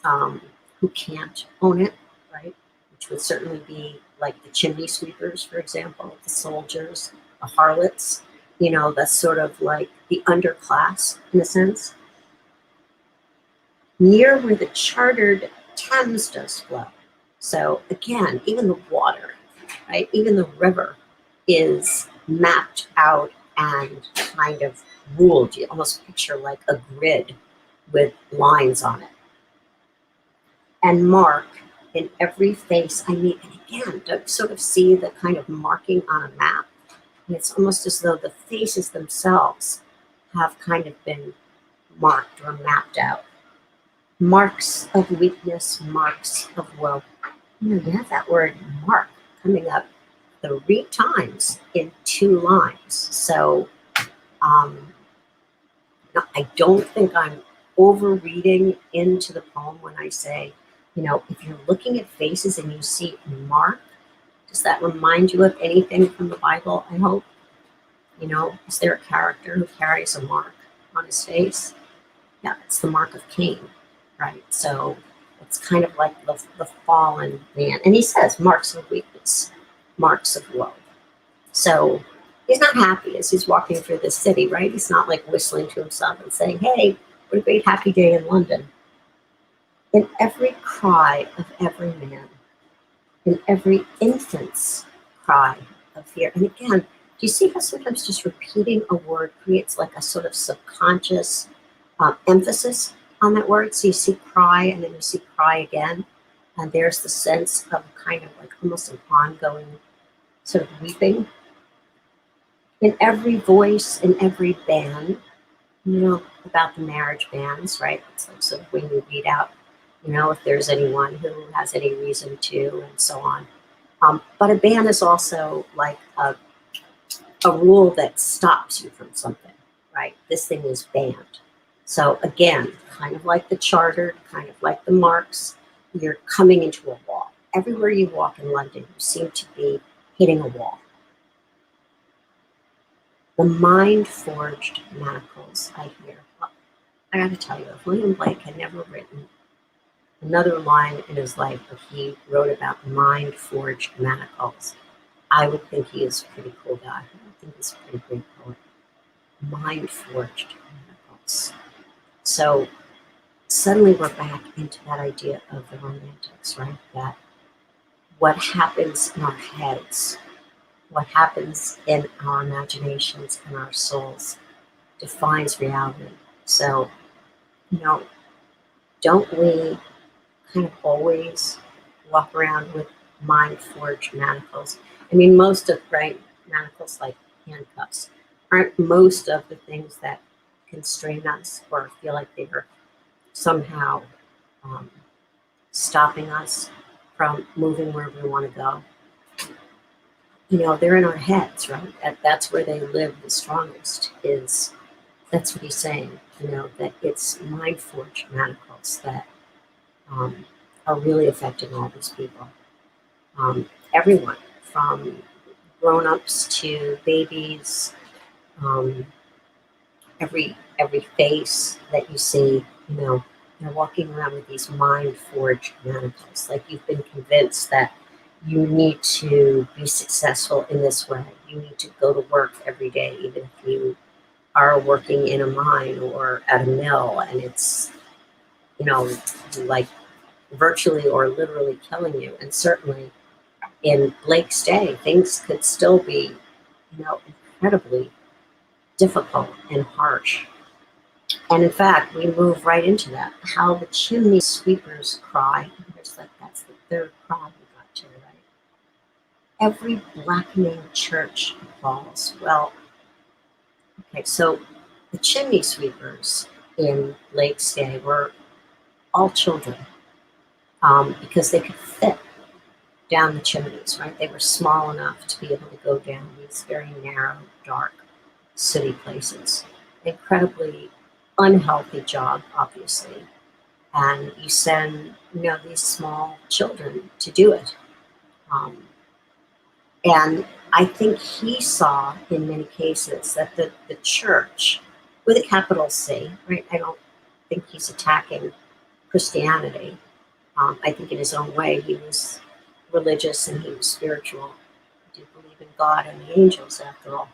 who can't own it, right? Which would certainly be like the chimney sweepers, for example, the soldiers, the harlots, that's sort of like the underclass in a sense. Near where the chartered Thames does flow. So again, even the water, right? Even the river is mapped out and kind of ruled. You almost picture like a grid with lines on it. And mark in every face I meet. And again, to sort of see the kind of marking on a map. And it's almost as though the faces themselves have kind of been marked or mapped out. Marks of weakness, marks of woe. You have that word mark coming up 3 times in 2 lines. So I don't think I'm overreading into the poem when I say, if you're looking at faces and you see mark, does that remind you of anything from the Bible, I hope? Is there a character who carries a mark on his face? Yeah, it's the mark of Cain, right? So it's kind of like the fallen man. And he says marks of weakness, marks of woe. So he's not happy as he's walking through this city, right? He's not like whistling to himself and saying, hey, what a great happy day in London. In every cry of every man, in every infant's cry of fear. And again, do you see how sometimes just repeating a word creates like a sort of subconscious emphasis on that word? So you see cry and then you see cry again. And there's the sense of kind of like almost an ongoing sort of weeping. in every voice, in every band, about the marriage bans, right? It's like, so when you read out, if there's anyone who has any reason to, and so on. But a ban is also like a rule that stops you from something, right? This thing is banned. So again, kind of like the charter, kind of like the marks, you're coming into a wall. Everywhere you walk in London, you seem to be hitting a wall. The mind-forged manacles, I hear. Well, I got to tell you, if William Blake had never written another line in his life where he wrote about mind-forged manacles, I would think he is a pretty cool guy. I think he's a pretty great poet. Mind-forged manacles. So suddenly we're back into that idea of the romantics, right? That what happens in our heads, what happens in our imaginations and our souls defines reality. So, don't we kind of always walk around with mind-forged manacles? I mean, most of, right, manacles like handcuffs, aren't most of the things that constrain us or feel like they are somehow um, stopping us from moving where we want to go. They're in our heads, right? That's where they live the strongest. That's what he's saying. That it's mind forged manacles that are really affecting all these people. Everyone from grown-ups to babies, every face that you see, they're walking around with these mind forged manacles. Like you've been convinced that you need to be successful in this way. You need to go to work every day, even if you are working in a mine or at a mill, and it's, like virtually or literally killing you. And certainly in Blake's day, things could still be, incredibly difficult and harsh. And in fact, we move right into that. How the chimney sweepers cry. That's the third cry we got to, right? Every blackening church falls. Well, okay, so the chimney sweepers in Blake's day were all children because they could fit down the chimneys, right? They were small enough to be able to go down these very narrow, dark city places. Incredibly unhealthy job, obviously. And you send, these small children to do it. And I think he saw in many cases that the church, with a capital C, right? I don't think he's attacking Christianity. I think in his own way, he was religious and he was spiritual. He did believe in God and the angels, after all.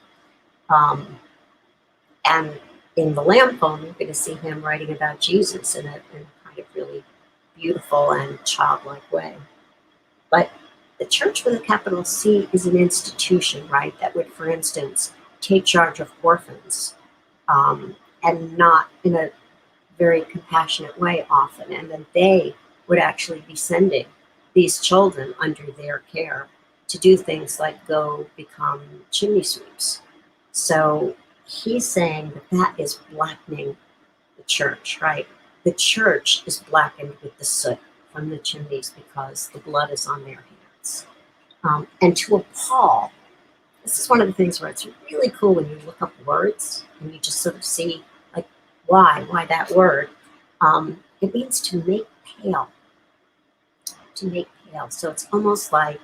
And in the Lamb poem, you're going to see him writing about Jesus in a kind of really beautiful and childlike way. But the church with a capital C is an institution, right, that would, for instance, take charge of orphans and not in a very compassionate way often. And then they would actually be sending these children under their care to do things like go become chimney sweeps. So he's saying that is blackening the church, right? The church is blackened with the soot from the chimneys because the blood is on their hands. And to appall, this is one of the things where it's really cool when you look up words and you just sort of see, like, why that word. It means to make pale. To make pale. So it's almost like,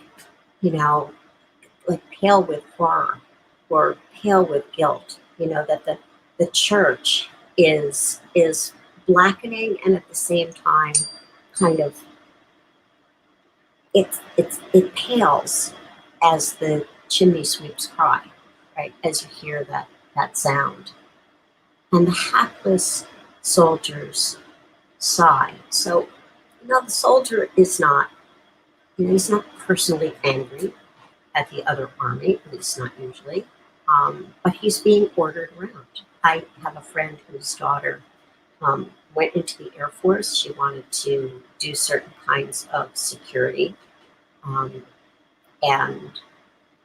like pale with horror or pale with guilt, that the church is blackening and at the same time kind of it pales as the chimney sweeps cry, right? As you hear that sound. And the hapless soldiers sigh. So, the soldier is not, he's not personally angry at the other army, at least not usually, but he's being ordered around. I have a friend whose daughter went into the Air Force. She wanted to do certain kinds of security. And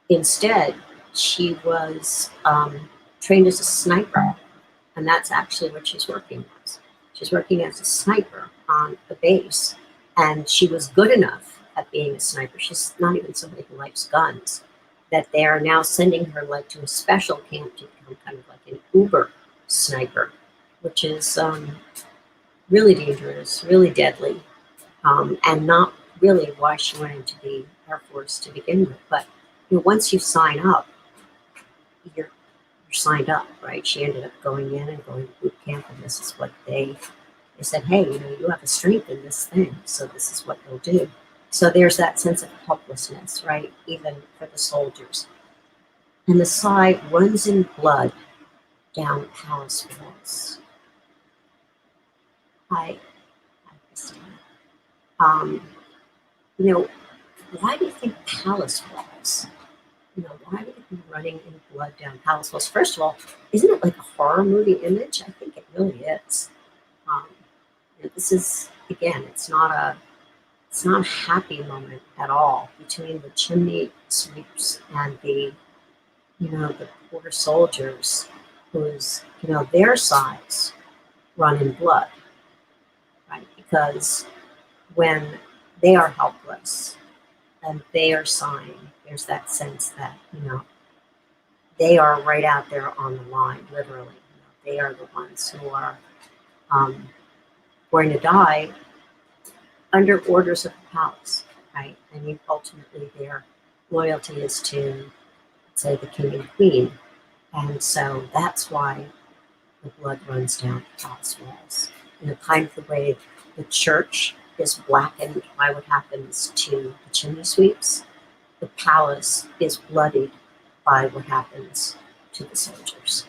instead, she was trained as a sniper, and that's actually what she's working as. She's working as a sniper on a base, and she was good enough at being a sniper. She's not even somebody who likes guns. That they are now sending her like to a special camp to become kind of like an Uber sniper, which is really dangerous, really deadly, and not really why she went into the Air Force to begin with. But once you sign up, you're signed up, right? She ended up going in and going to boot camp, and this is what they said, hey, you have a strength in this thing, so this is what you'll do. So there's that sense of helplessness, right? Even for the soldiers. And the Psy runs in blood down palace walls. I understand. You know, why do you think palace walls? Why would it be running in blood down palace walls? First of all, isn't it like a horror movie image? I think it really is. Um, this is, again, it's not a happy moment at all between the chimney sweeps and the poor soldiers whose, their sides run in blood, right? Because when they are helpless and they are sighing, there's that sense that, they are right out there on the line, literally. They are the ones who are going to die under orders of the palace, right? I mean, ultimately, their loyalty is to, say, the king and queen. And so that's why the blood runs down the palace walls. Kind of the way the church is blackened by what happens to the chimney sweeps, the palace is bloodied by what happens to the soldiers.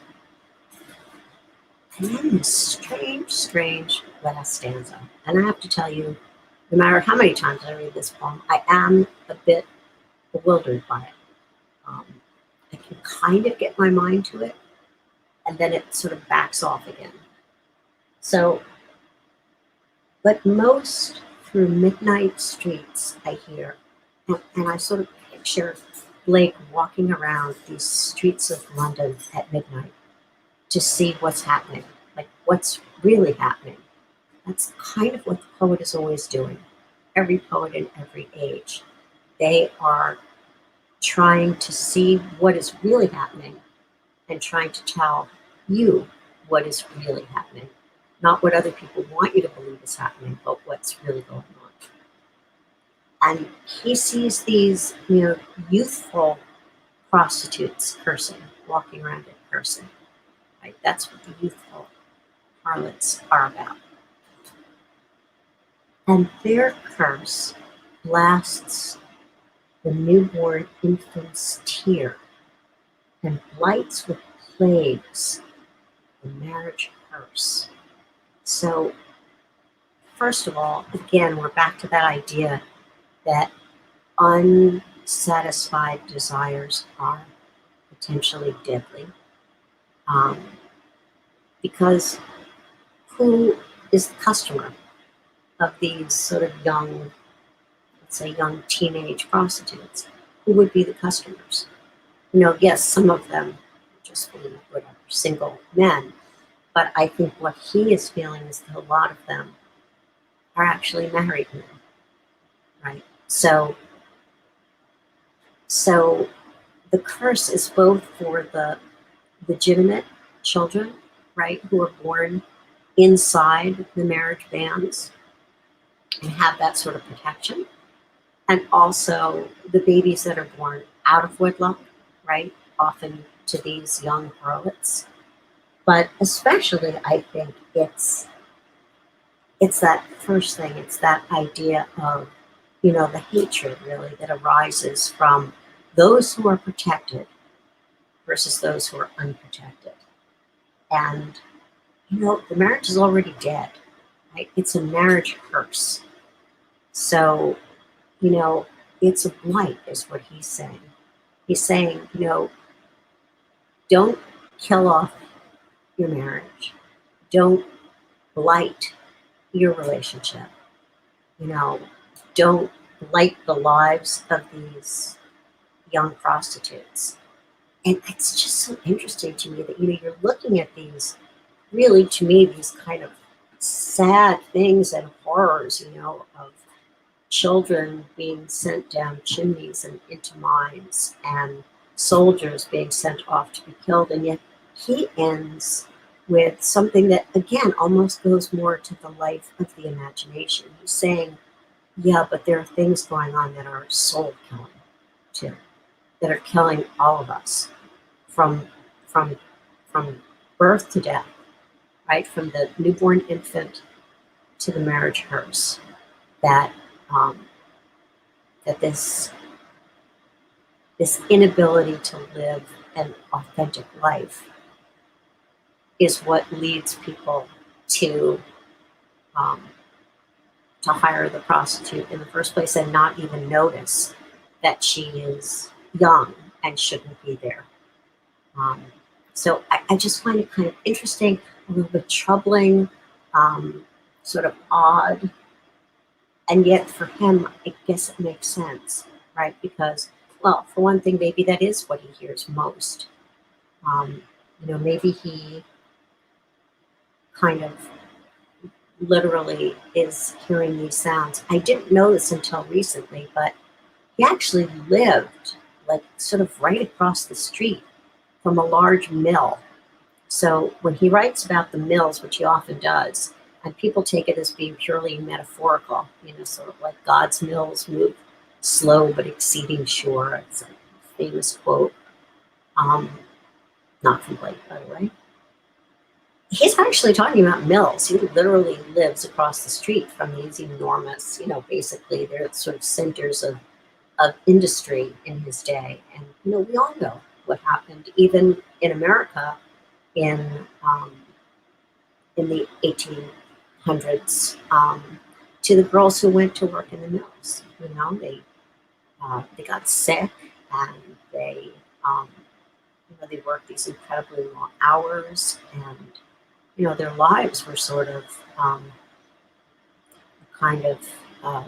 And then this strange, strange last stanza. And I have to tell you, no matter how many times I read this poem, I am a bit bewildered by it. I can kind of get my mind to it, and then it sort of backs off again. So, but most through midnight streets I hear, and I sort of picture Blake walking around these streets of London at midnight to see what's happening, like what's really happening. That's kind of what the poet is always doing. Every poet in every age. They are trying to see what is really happening and trying to tell you what is really happening. Not what other people want you to believe is happening, but what's really going on. And he sees these, youthful prostitutes cursing, walking around and cursing. Right? That's what the youthful harlots are about. And their curse blasts the newborn infant's tear and blights with plagues the marriage curse. So, first of all, again, we're back to that idea that unsatisfied desires are potentially deadly. Because who is the customer of these sort of young, let's say young teenage prostitutes? Who would be the customers? Yes, some of them just being whatever, single men. But I think what he is feeling is that a lot of them are actually married men, right? So the curse is both for the legitimate children, right, who are born inside the marriage bands and have that sort of protection, and also the babies that are born out of wedlock, right, often to these young harlots. But especially, I think it's that first thing. It's that idea of, the hatred really that arises from those who are protected versus those who are unprotected. And, the marriage is already dead, right? It's a marriage curse. So, it's a blight is what he's saying. He's saying, don't kill off your marriage. Don't blight your relationship. Don't blight the lives of these young prostitutes. And it's just so interesting to me that, you're looking at these, really, to me, these kind of sad things and horrors, of children being sent down chimneys and into mines, and soldiers being sent off to be killed. And yet he ends with something that, again, almost goes more to the life of the imagination. He's saying, yeah, but there are things going on that are soul killing too, that are killing all of us from from from birth to death, right? From the newborn infant to the marriage hearse. That um, that this inability to live an authentic life is what leads people to um, hire the prostitute in the first place, and not even notice that she is young and shouldn't be there. Um, so I just find it kind of interesting, a little bit troubling, um, sort of odd, and yet for him, I guess it makes sense, right? Because, well, for one thing, maybe that is what he hears most. Um, maybe he kind of literally is hearing these sounds. I didn't know this until recently, but he actually lived like sort of right across the street from a large mill. So when he writes about the mills, which he often does, and people take it as being purely metaphorical, sort of like God's mills move slow but exceeding sure. It's a famous quote, um, not from Blake, by the way. He's actually talking about mills. He literally lives across the street from these enormous, basically they're sort of centers of industry in his day. And, we all know what happened, even in America in um, in the 1800s, to the girls who went to work in the mills. They got sick, and um, they worked these incredibly long hours, and their lives were sort of kind of uh,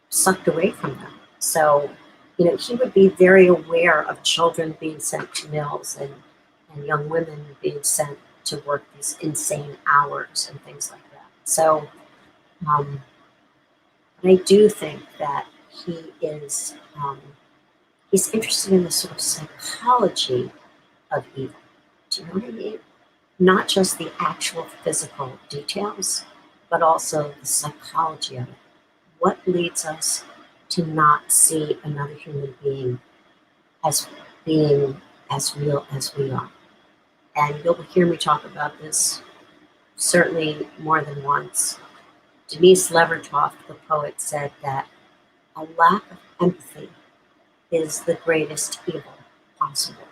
sucked away from them. So, he would be very aware of children being sent to mills, and young women being sent to work these insane hours and things like that. So, um, I do think that he is he's interested in the sort of psychology of evil. Do you know what I mean? Not just the actual physical details, but also the psychology of it. What leads us to not see another human as being as real as we are? And you'll hear me talk about this certainly more than once. Denise Levertov, the poet, said that a lack of empathy is the greatest evil possible.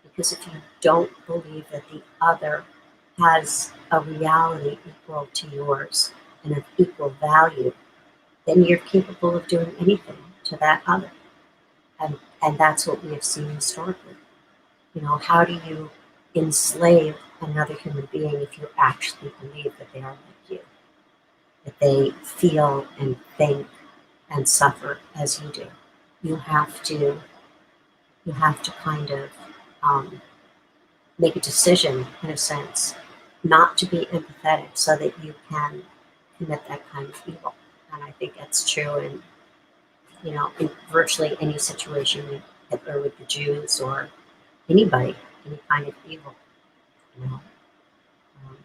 Because if you don't believe that the other has a reality equal to yours and of equal value, then you're capable of doing anything to that other. And that's what we have seen historically. How do you enslave another human being if you actually believe that they are like you, that they feel and think and suffer as you do? You have to kind of um, make a decision, in a sense, not to be empathetic so that you can commit that kind of evil. And I think that's true in virtually any situation with Hitler, with the Jews, or anybody, any kind of evil. You know, um,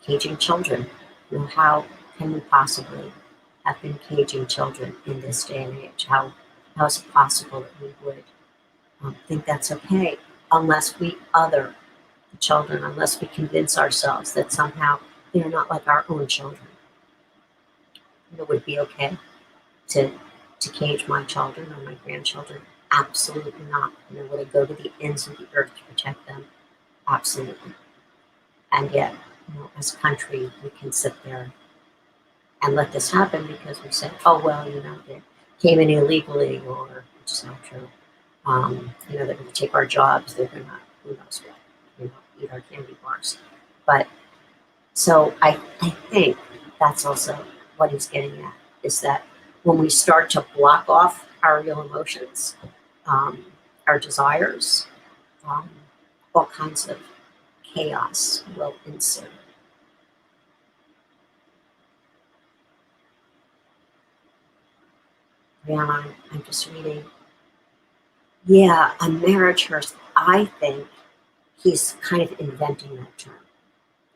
Caging children. How can we possibly have been caging children in this day and age? How is it possible that we would think that's okay unless we other the children, unless we convince ourselves that somehow they're not like our own children? It would be okay to cage my children or my grandchildren? Absolutely not. Would I go to the ends of the earth to protect them? Absolutely. And yet, as a country, we can sit there and let this happen because we say, oh, well, they came in illegally, or which is not true. They're going to take our jobs. They're going to, who knows what, eat our candy bars. But so I think that's also what he's getting at, is that when we start to block off our real emotions, our desires, um, all kinds of chaos will ensue. Yeah, I'm just reading. Yeah, a marriage hearse. I think he's kind of inventing that term,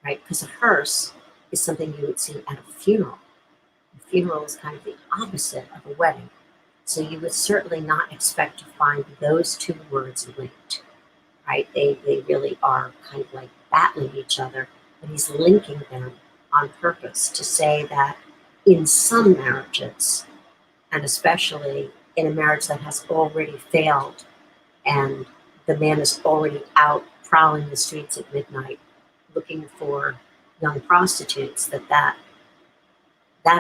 right? Because a hearse is something you would see at a funeral. A funeral is kind of the opposite of a wedding. So you would certainly not expect to find those two words linked, right? They really are kind of like battling each other, but he's linking them on purpose to say that in some marriages, and especially in a marriage that has already failed and the man is already out prowling the streets at midnight looking for young prostitutes, that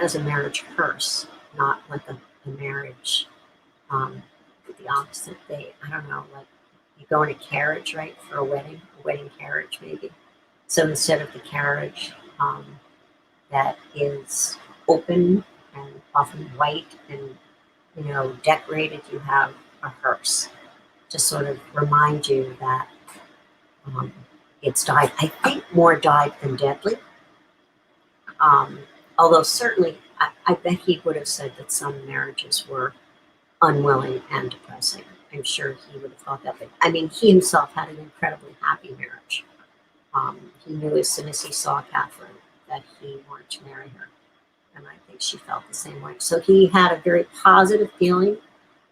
is a marriage curse, not like a marriage with the opposite. I don't know, like you go in a carriage, right, for a wedding carriage maybe. So instead of the carriage that is open and often white and decorated, you have a hearse to sort of remind you that um, it's died. I think more died than deadly. Um, Although certainly, I bet he would have said that some marriages were unwilling and depressing. I'm sure he would have thought that. But I mean, he himself had an incredibly happy marriage. He knew as soon as he saw Catherine that he wanted to marry her. And I think she felt the same way. So he had a very positive feeling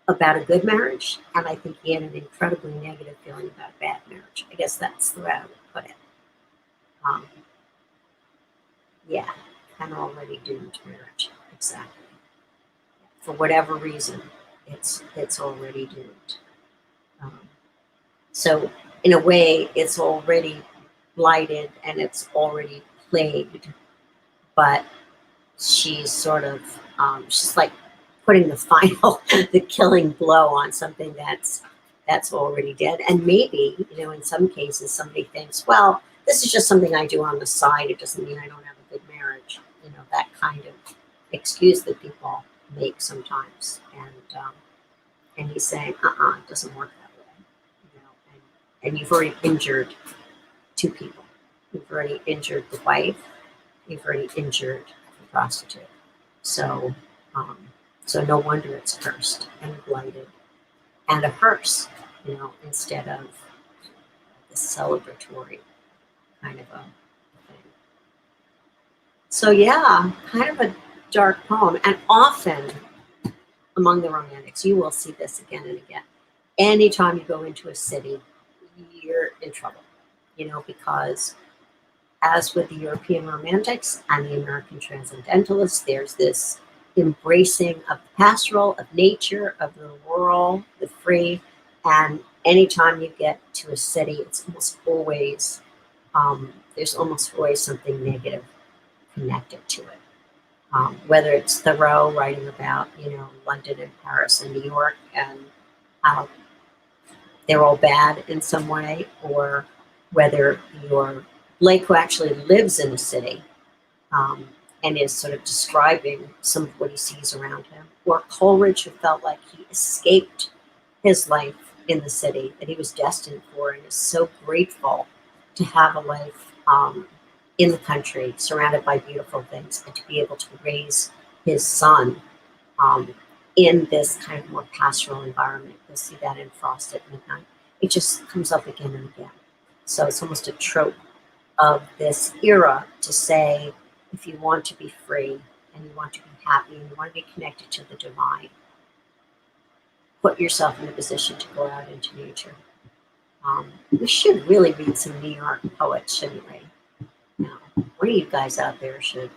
about a good marriage, and I think he had an incredibly negative feeling about a bad marriage. I guess that's the way I would put it. Um, yeah, kind of already doomed marriage. Exactly. For whatever reason, it's already doomed. Um, so in a way, it's already blighted and it's already plagued, but she's like putting the final, the killing blow on something that's already dead. And maybe, in some cases, somebody thinks, well, this is just something I do on the side. It doesn't mean I don't have a good marriage. That kind of excuse that people make sometimes. And he's saying, it doesn't work that way. And you've already injured two people. You've already injured the wife. You've already injured the prostitute. So, um, so no wonder it's cursed and blighted and a hearse, instead of the celebratory kind of a thing. So yeah, kind of a dark poem. And often among the romantics, you will see this again and again. Anytime you go into a city, you're in trouble, because as with the European romantics and the American transcendentalists, there's this embracing of the pastoral, of nature, of the rural, the free. And anytime you get to a city, it's almost always, there's almost always something negative connected to it. Whether it's Thoreau writing about, London and Paris and New York and how they're all bad in some way, or whether you're Blake, who actually lives in the city and is sort of describing some of what he sees around him, or Coleridge, who felt like he escaped his life in the city that he was destined for and is so grateful to have a life in the country surrounded by beautiful things and to be able to raise his son in this kind of more pastoral environment. You'll see that in Frost at Midnight. It just comes up again and again. So it's almost a trope of this era to say, if you want to be free and you want to be happy and you want to be connected to the divine, put yourself in a position to go out into nature. We should really read some New York poets, shouldn't we? Now, one of you guys out there should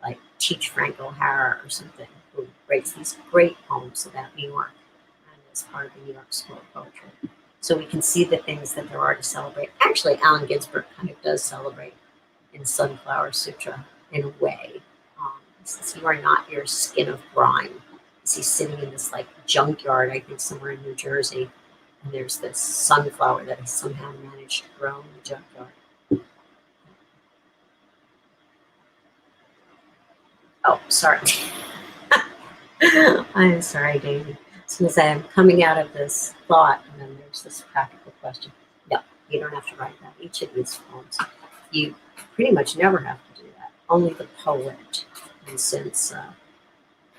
like teach Frank O'Hara or something, who writes these great poems about New York and is part of the New York School of Poetry. So we can see the things that there are to celebrate. Actually, Allen Ginsberg kind of does celebrate in Sunflower Sutra in a way. He says, you are not your skin of grime. He's sitting in this like junkyard, I think somewhere in New Jersey, and there's this sunflower that he somehow managed to grow in the junkyard. Oh, sorry. I'm sorry, Davey. As soon as I'm coming out of this thought, and then there's this practical question. You don't have to write about each of these poems. You pretty much never have to do that. Only the poet. And since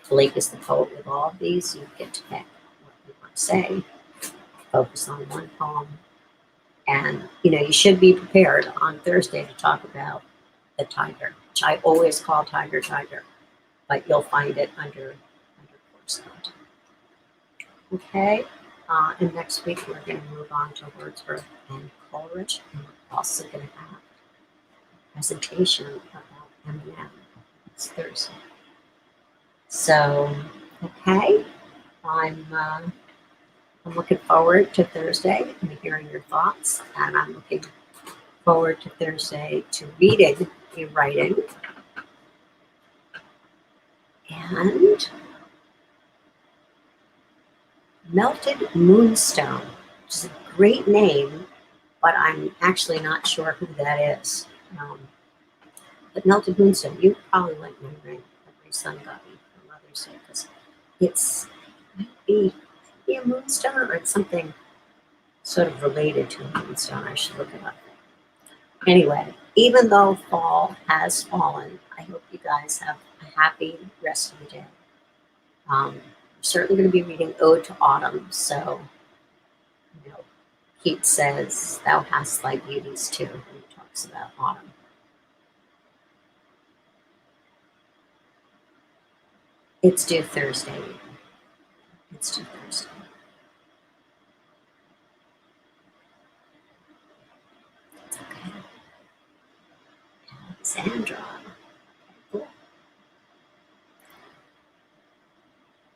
Blake is the poet with all of these, you get to pick what you want to say, focus on one poem. And, you should be prepared on Thursday to talk about the tiger, which I always call tiger, but you'll find it under course content. Okay, and next week we're going to move on to Wordsworth and Coleridge, and we're also going to have a presentation about Eminem. It's Thursday. So, okay, I'm looking forward to Thursday and hearing your thoughts, and I'm looking forward to Thursday to reading and writing. And Melted Moonstone, which is a great name, but I'm actually not sure who that is. But Melted Moonstone, you probably like my ring that my son got me for Mother's Day, because might be a moonstone, or it's something sort of related to a moonstone. I should look it up. Anyway, even though fall has fallen, I hope you guys have a happy rest of the day. I'm certainly going to be reading Ode to Autumn, so, Keats says, "Thou hast thy beauties too," when he talks about autumn. It's due Thursday. It's due Thursday. It's okay. Alexandra. Cool.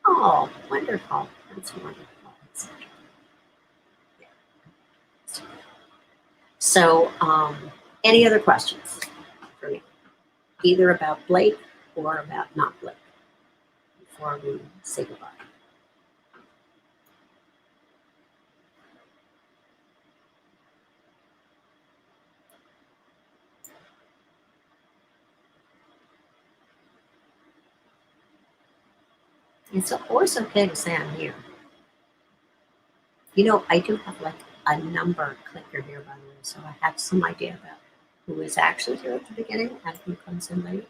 Oh, wonderful. That's wonderful. So, any other questions for me? Either about Blake or about not Blake before we say goodbye. It's always okay to say I'm here. I do have like a number clicker here, by the way, so I have some idea about who is actually here at the beginning and who comes in late.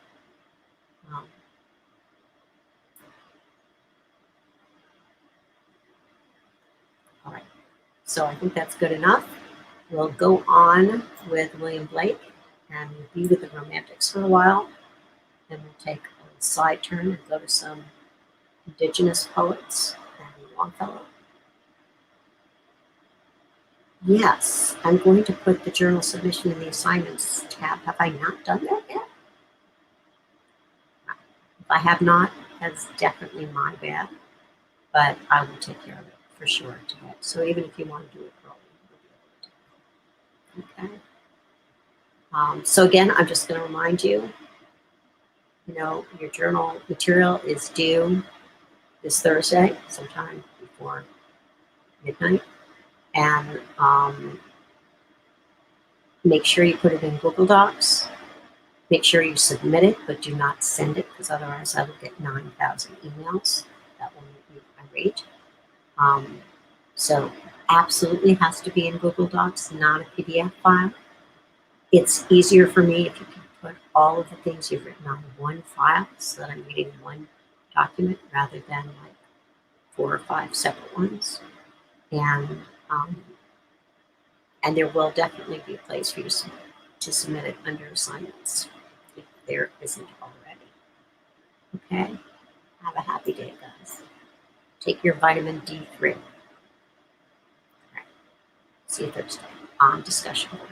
All right, so I think that's good enough. We'll go on with William Blake, and we'll be with the Romantics for a while. Then we'll take a side turn and go to some Indigenous poets and Longfellow. Yes, I'm going to put the journal submission in the assignments tab. Have I not done that yet? If I have not, that's definitely my bad, but I will take care of it for sure today. So even if you want to do it early, we'll be able to do it. Okay. So again, I'm just going to remind you, your journal material is due this Thursday, sometime before midnight. And make sure you put it in Google Docs. Make sure you submit it, but do not send it, because otherwise I will get 9,000 emails. That will make me irate. So absolutely has to be in Google Docs, not a PDF file. It's easier for me if you can put all of the things you've written on one file, so that I'm reading one document rather than like 4 or 5 separate ones. And there will definitely be a place for you to submit it under assignments if there isn't already. Okay? Have a happy day, guys. Take your vitamin D3. All right. See you Thursday on Discussion Board.